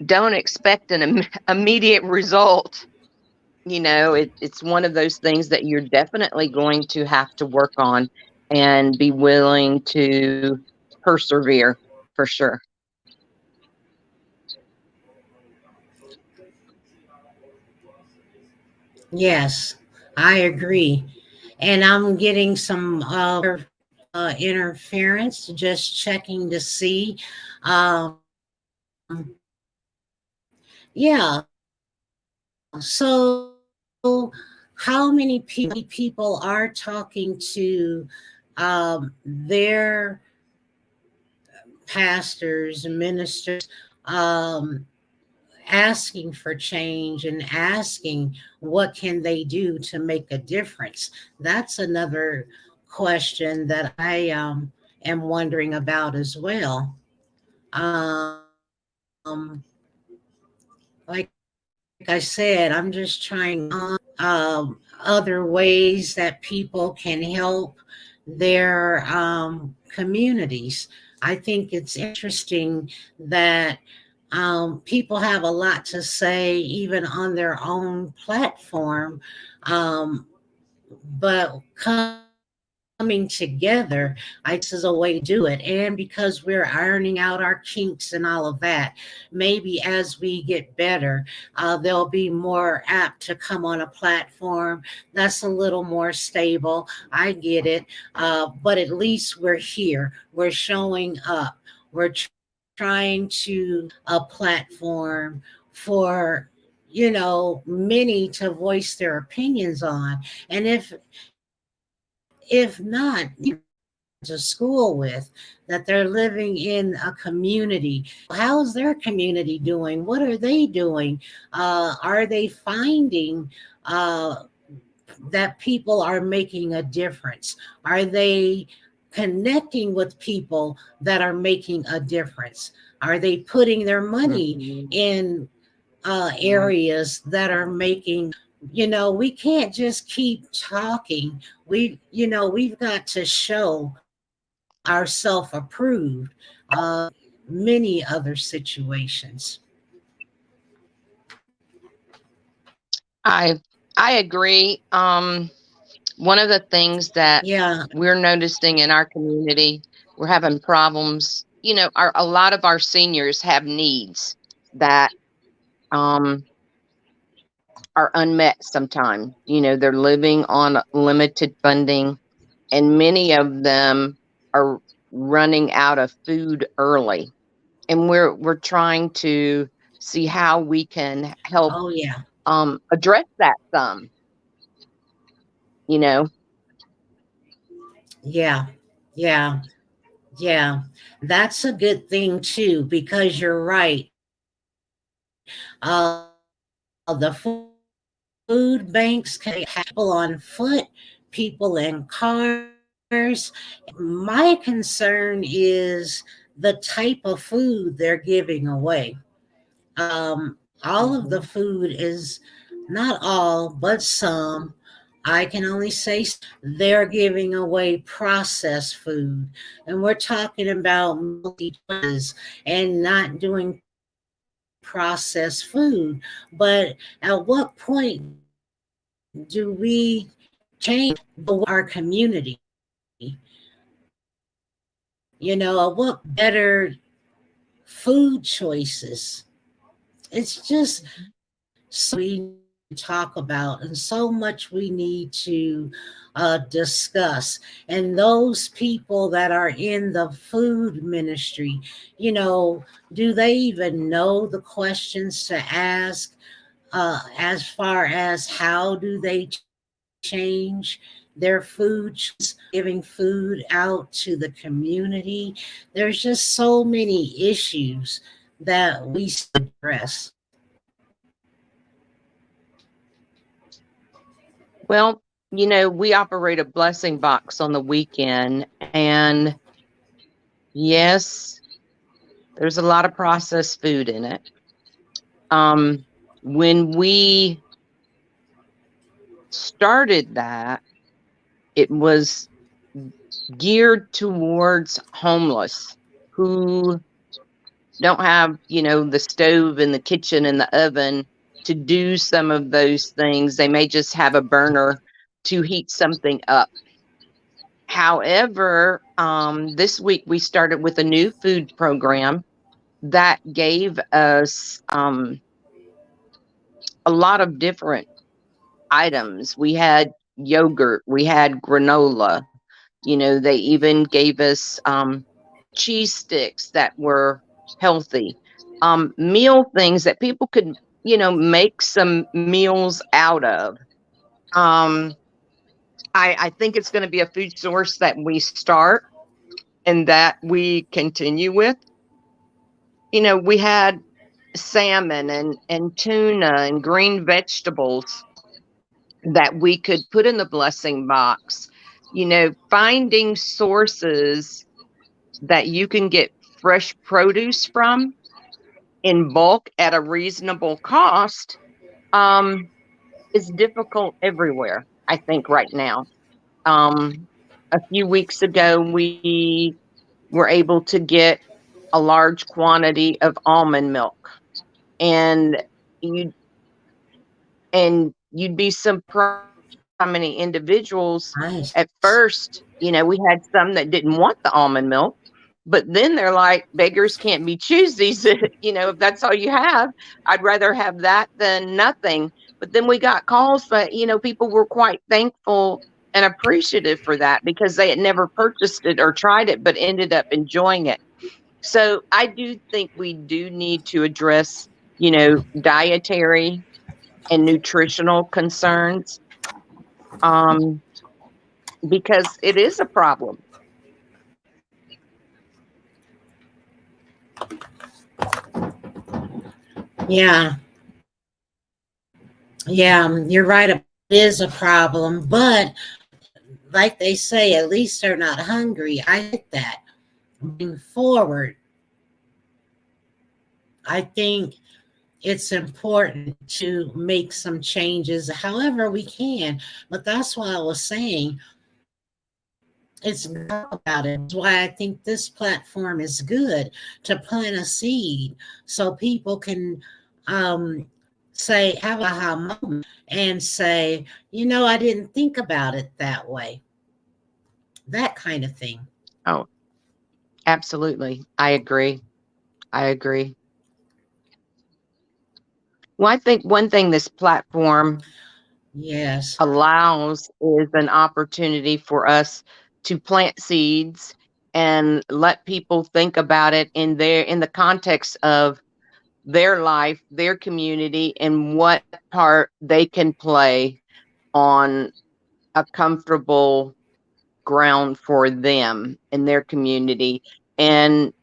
don't expect an immediate result. It's one of those things that you're definitely going to have to work on and be willing to persevere, for sure. Yes, I agree. And I'm getting some interference, just checking to see. Yeah, so how many people are talking to their pastors, ministers, um, asking for change and asking what can they do to make a difference? That's another question that I am wondering about as well. Um, like I said, I said, I'm just trying other ways that people can help their communities. I think it's interesting that people have a lot to say, even on their own platform. Um, but coming together, I think this is a way to do it. And because we're ironing out our kinks and all of that, maybe as we get better, they'll be more apt to come on a platform that's a little more stable. I get it. But at least we're here, we're showing up, we're trying to a platform for many to voice their opinions on. And if not, to school with, that they're living in a community. How's their community doing? What are they doing? Are they finding that people are making a difference? Are they connecting with people that are making a difference? Are they putting their money Mhm. in areas that are making, we can't just keep talking. We've got to show ourself approved many other situations. I I agree. One of the things that Yeah. we're noticing in our community, we're having problems. A lot of our seniors have needs that um, are unmet sometimes. They're living on limited funding, and many of them are running out of food early. And we're trying to see how we can help Oh yeah. address that some, you know. Yeah. Yeah. Yeah. That's a good thing too, because you're right. The food banks can people on foot, people in cars. My concern is the type of food they're giving away. All of the food Mhm. is, not all, but some. I can only say they're giving away processed food. And we're talking about and not doing processed food. But at what point do we change the way our community? What better food choices? It's just so much we need to talk about and so much we need to discuss. And those people that are in the food ministry, you know, do they even know the questions to ask as far as how do they change their food choices, giving food out to the community? There's just so many issues that we address. Well, we operate a blessing box on the weekend, and yes, there's a lot of processed food in it. When we started that, it was geared towards homeless who don't have, the stove and the kitchen and the oven to do some of those things. They may just have a burner to heat something up. However, this week we started with a new food program that gave us a lot of different items. We had yogurt, we had granola. They even gave us cheese sticks that were healthy, meal things that people could, make some meals out of. Um, I think it's going to be a food source that we start and that we continue with. We had salmon and tuna and green vegetables that we could put in the blessing box. Finding sources that you can get fresh produce from in bulk at a reasonable cost Um, it's difficult everywhere, I think, right now. A few weeks ago, we were able to get a large quantity of almond milk, and you you'd be surprised how many individuals Nice. at first, we had some that didn't want the almond milk, but then they're like, beggars can't be choosies. If that's all you have, I'd rather have that than nothing. But then we got calls that, people were quite thankful and appreciative for that because they had never purchased it or tried it, but ended up enjoying it. So I do think we do need to address, dietary and nutritional concerns, um, because it is a problem. Yeah. Yeah, you're right. It is a problem, but like they say, at least they're not hungry. I get that. Moving forward, I think it's important to make some changes however we can. But that's why I was saying it's about it. That's why I think this platform is good to plant a seed so people can um, say, have a aha moment and say, I didn't think about it that way. That kind of thing. Oh, absolutely. I agree. I agree. Well, I think one thing this platform Yes. allows is an opportunity for us to plant seeds and let people think about it in the context of their life, their community, and what part they can play on a comfortable ground for them in their community. And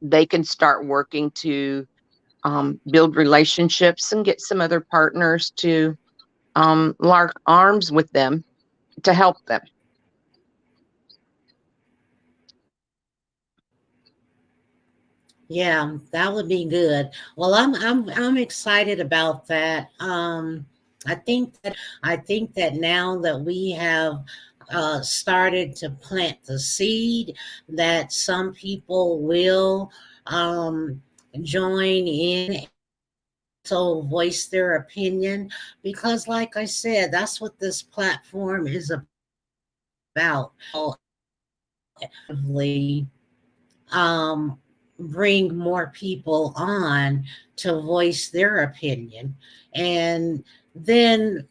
they can start working to build relationships and get some other partners to lock arms with them to help them. Yeah, that would be good. Well, I'm excited about that. I think that now that we have started to plant the seed, that some people will um, join in, so voice their opinion, because, like I said, that's what this platform is about. Um, bring more people on to voice their opinion, and then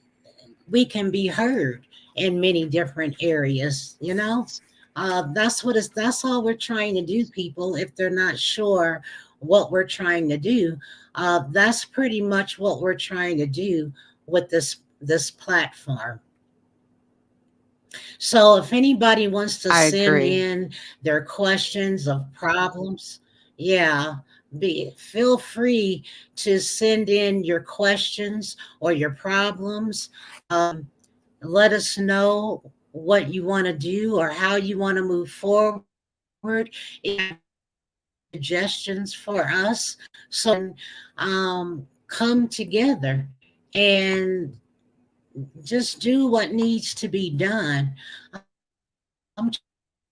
we can be heard in many different areas. That's all we're trying to do, people. If they're not sure what we're trying to do, that's pretty much what we're trying to do with this platform. So if anybody wants to I send agree. in their questions of problems, yeah, feel free to send in your questions or your problems. Let us know what you want to do or how you want to move forward. If you have suggestions for us, so come together and just do what needs to be done. I'm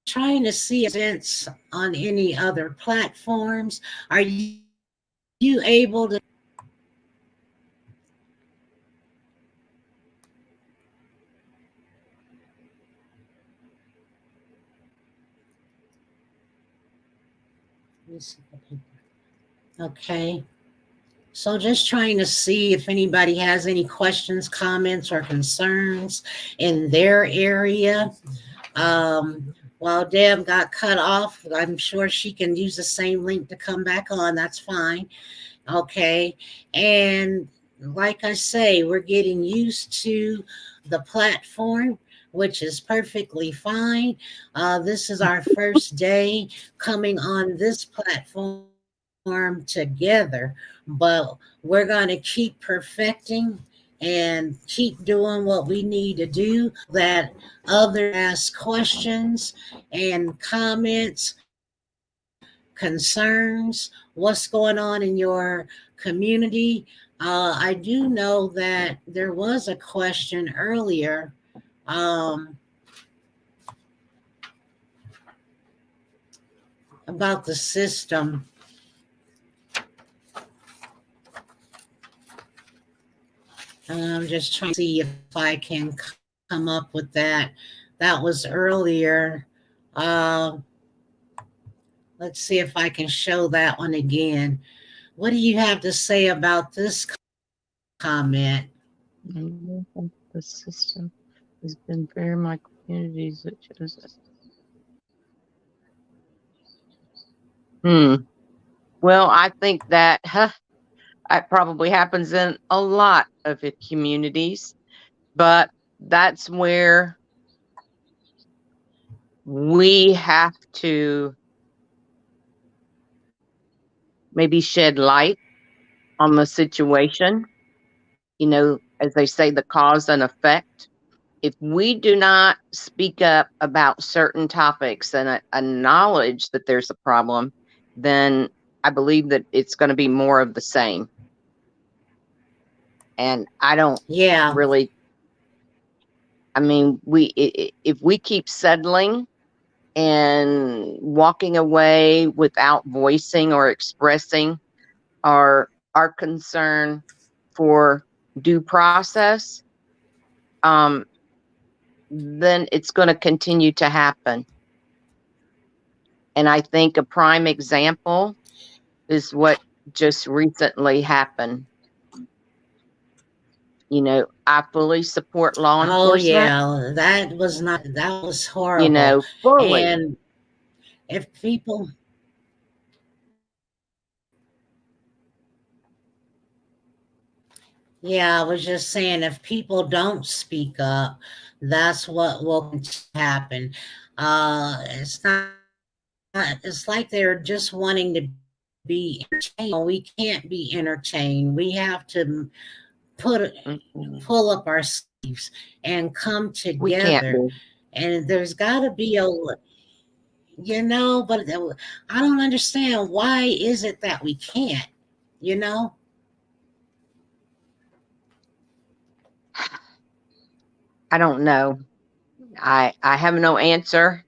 trying to see events on any other platforms. Are you able to? Okay. So just trying to see if anybody has any questions, comments, or concerns in their area. While Deb got cut off, I'm sure she can use the same link to come back on. That's fine. Okay. And like I say, we're getting used to the platform, which is perfectly fine. This is our first day coming on this platform together, but we're going to keep perfecting and keep doing what we need to do that others ask questions and comments, concerns, what's going on in your community. I do know that there was a question earlier um, about the system. I'm just trying to see if I can come up with that. That was earlier. Uh, let's see if I can show that one again. What do you have to say about this comment? The system has been very my communities that shows us. Well, I think that it probably happens in a lot of the communities, but that's where we have to maybe shed light on the situation. As they say, the cause and effect. If we do not speak up about certain topics and acknowledge that there's a problem, then I believe that it's going to be more of the same. And I don't Yeah, really, I mean, if we keep settling and walking away without voicing or expressing our concern for due process, um, then it's going to continue to happen. And I think a prime example is what just recently happened. I fully support law oh enforcement, yeah, that was horrible. fully. And if people, yeah, I was just saying, if people don't speak up, that's what will happen. It's like they're just wanting to be entertained. We can't be entertained. We have to put Mm-mm. pull up our sleeves and come We can't together. be. And there's got to be but I don't understand, why is it that we can't, you know? I don't know. I have no answer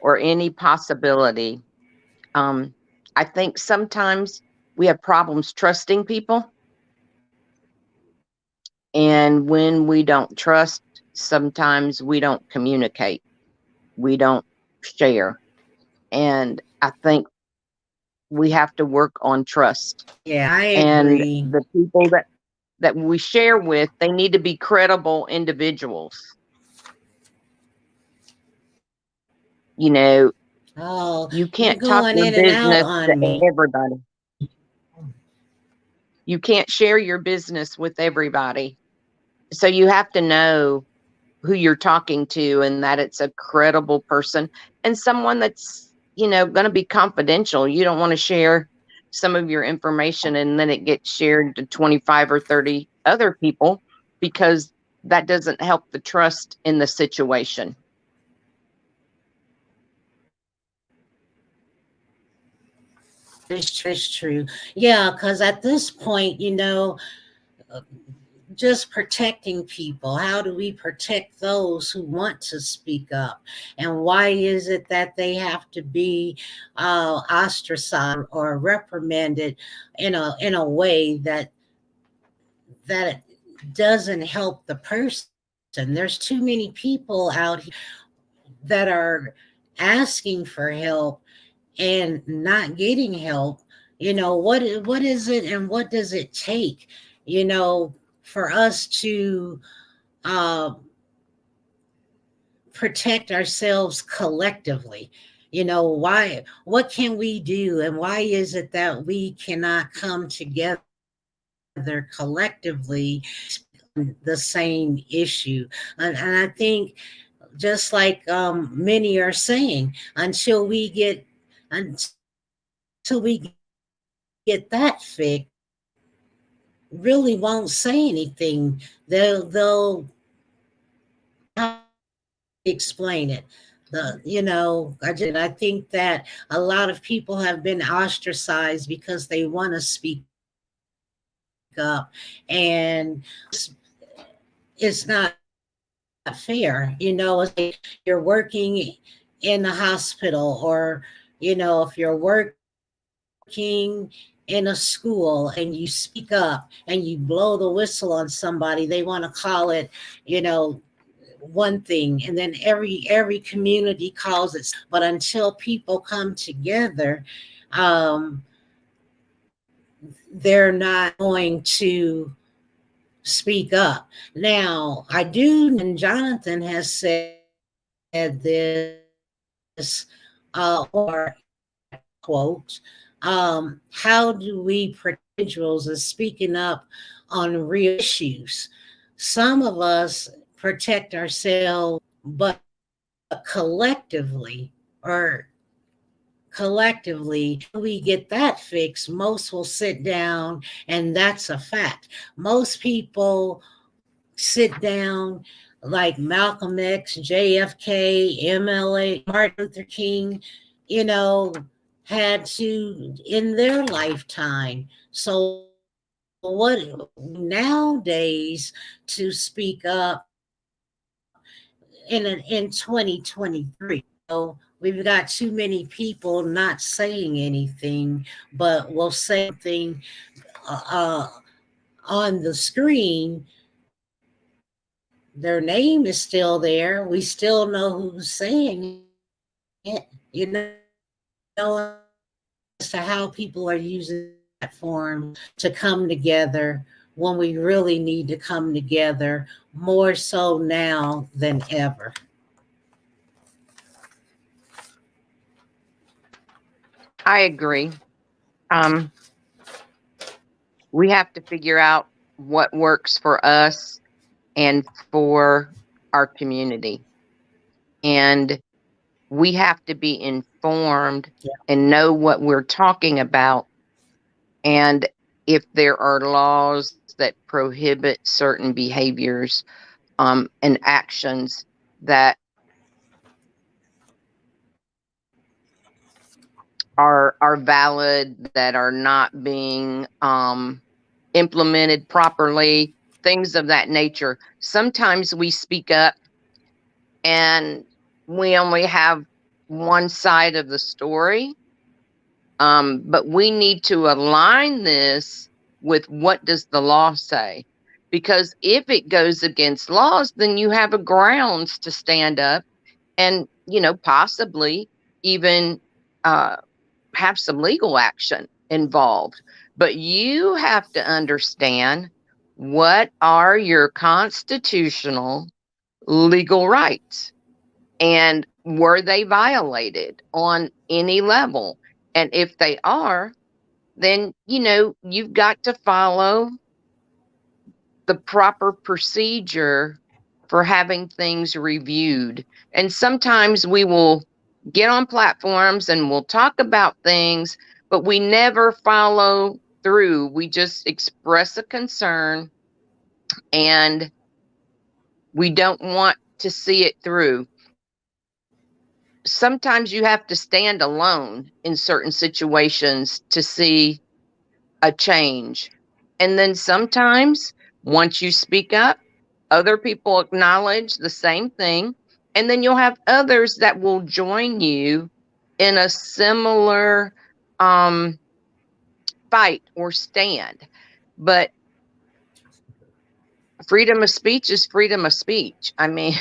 or any possibility. Um, I think sometimes we have problems trusting people. And when we don't trust, sometimes we don't communicate, we don't share. And I think we have to work on trust. Yeah, I And agree. the people that we share with, they need to be credible individuals. You know, Oh, you you're can't talk going your in and out business to on me. everybody. You can't share your business with everybody. So you have to know who you're talking to and that it's a credible person and someone that's, going to be confidential. You don't want to share some of your information and then it gets shared to 25 or 30 other people, because that doesn't help the trust in the situation. It's true. Yeah, because at this point, uh, just protecting people. How do we protect those who want to speak up? And why is it that they have to be ostracized or reprimanded in a way that doesn't help the person? There's too many people out here that are asking for help and not getting help. What is it, and what does it take, for us to uh, protect ourselves collectively? Why, what can we do, and why is it that we cannot come together collectively on the same issue? And I think, just like many are saying, until we get that fixed, really won't say anything. They'll explain it. I think that a lot of people have been ostracized because they want to speak up, up, and it's not fair. It's like you're working in the hospital, or if you're working in a school and you speak up and you blow the whistle on somebody, they want to call it, you know, one thing, and then every community calls it. But until people come together, um, they're not going to speak up. Now, I do, and Jonathan has said this, or quote, how do we protect individuals as speaking up on real issues? Some of us protect ourselves, but collectively, or collectively, we get that fixed, most will sit down, and that's a fact. Most people sit down like Malcolm X, JFK, MLA, Martin Luther King, you know, had to in their lifetime. So what nowadays to speak up in 2023? We've got too many people not saying anything, but will say something uh, on the screen. Their name is still there. We still know who's saying it. As to how people are using platforms to come together when we really need to come together more so now than ever. I agree. Um, we have to figure out what works for us and for our community. And we have to be informed and know what we're talking about. And if there are laws that prohibit certain behaviors and actions that are valid, that are not being implemented properly, things of that nature. Sometimes we speak up and we only have one side of the story, but we need to align this with what does the law say, because if it goes against laws, then you have a grounds to stand up and possibly even uh, have some legal action involved. But you have to understand, what are your constitutional legal rights, and were they violated on any level? And if they are, then you've got to follow the proper procedure for having things reviewed. And sometimes we will get on platforms and we'll talk about things, but we never follow through. We just express a concern and we don't want to see it through. Sometimes you have to stand alone in certain situations to see a change. And then sometimes, once you speak up, other people acknowledge the same thing. And then you'll have others that will join you in a similar um, fight or stand. But freedom of speech is freedom of speech. I mean,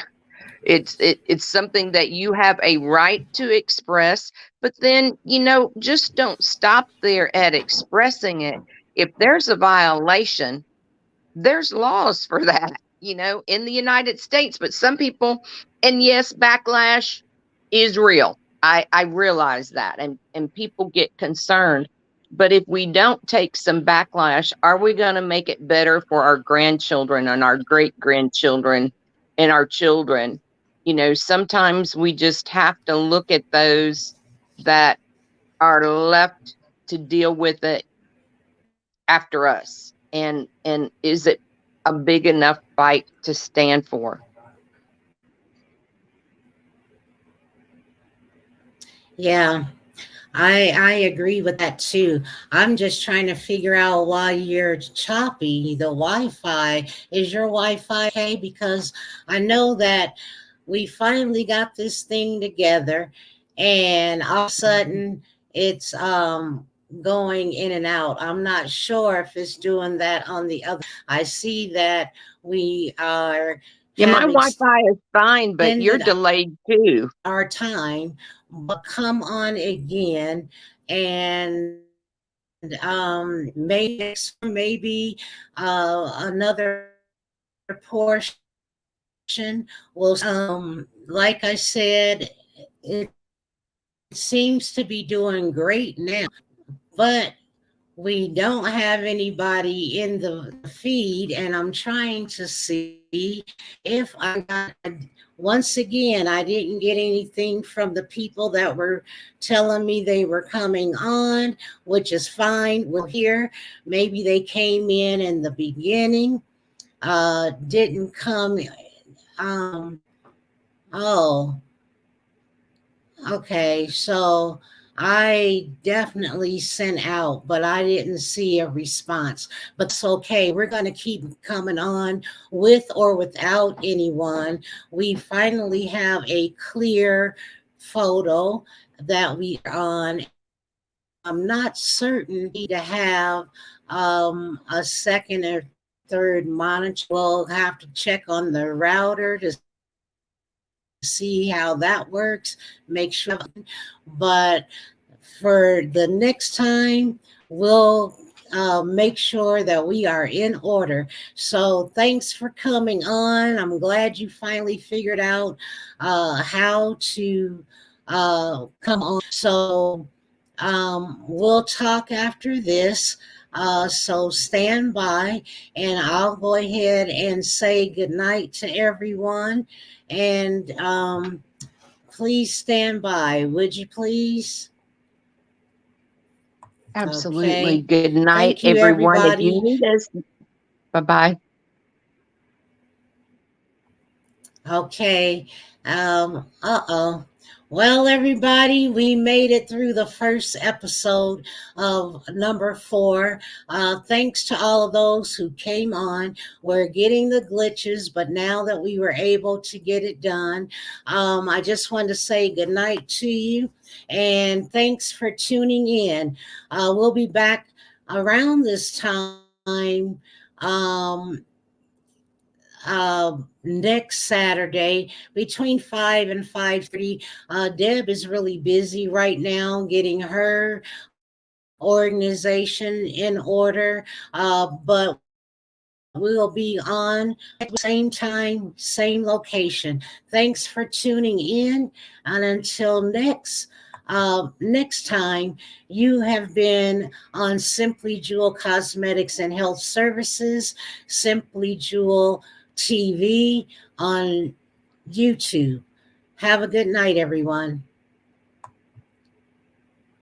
it's something that you have a right to express, but then just don't stop there at expressing it. If there's a violation, there's laws for that, in the United States. But some people, and yes, backlash is real. I realize that, and people get concerned. But if we don't take some backlash, are we going to make it better for our grandchildren and our great grandchildren and our children? Sometimes we just have to look at those that are left to deal with it after us, and is it a big enough fight to stand for? Yeah. I agree with that too. I'm just trying to figure out why you're choppy. The Wi-Fi, is your Wi-Fi okay? Because I know that we finally got this thing together, and all of a sudden it's going in and out. I'm not sure if it's doing that on the other. I see that we are Yeah, my have Wi-Fi is fine, but you're extended delayed too. our time, but come on again. And maybe next one, maybe another portion will like I said, it seems to be doing great now, but we don't have anybody in the feed, and I'm trying to see if I got, once again, I didn't get anything from the people that were telling me they were coming on, which is fine. We're here. Maybe they came in the beginning, didn't come. Um, oh, okay, so I definitely sent out, but I didn't see a response. But that's okay. We're going to keep coming on with or without anyone. We finally have a clear photo that we are on, and I'm not certain to have a second or third monitor. We'll have to check on the router to see how that works, make sure but for the next time, we'll make sure that we are in order. So thanks for coming on. I'm glad you finally figured out how to come on. So we'll talk after this. So stand by, and I'll go ahead and say goodnight to everyone. And please stand by, would you please? Absolutely. Okay. Good night, Thank you, everyone. If you everybody. need us, bye-bye. Okay. Uh-oh. Well, everybody, we made it through the first episode of number 4. Thanks to all of those who came on. We're getting the glitches, but now that we were able to get it done, I just wanted to say good night to you, and thanks for tuning in. We'll be back around this time. Um, Next Saturday between 5 and 5:30. Deb is really busy right now getting her organization in order, but we'll be on same time, same location. Thanks for tuning in, and until next time, you have been on Simply Jewel Cosmetics and Health Services, Simply Jewel TV on YouTube. Have a good night, everyone.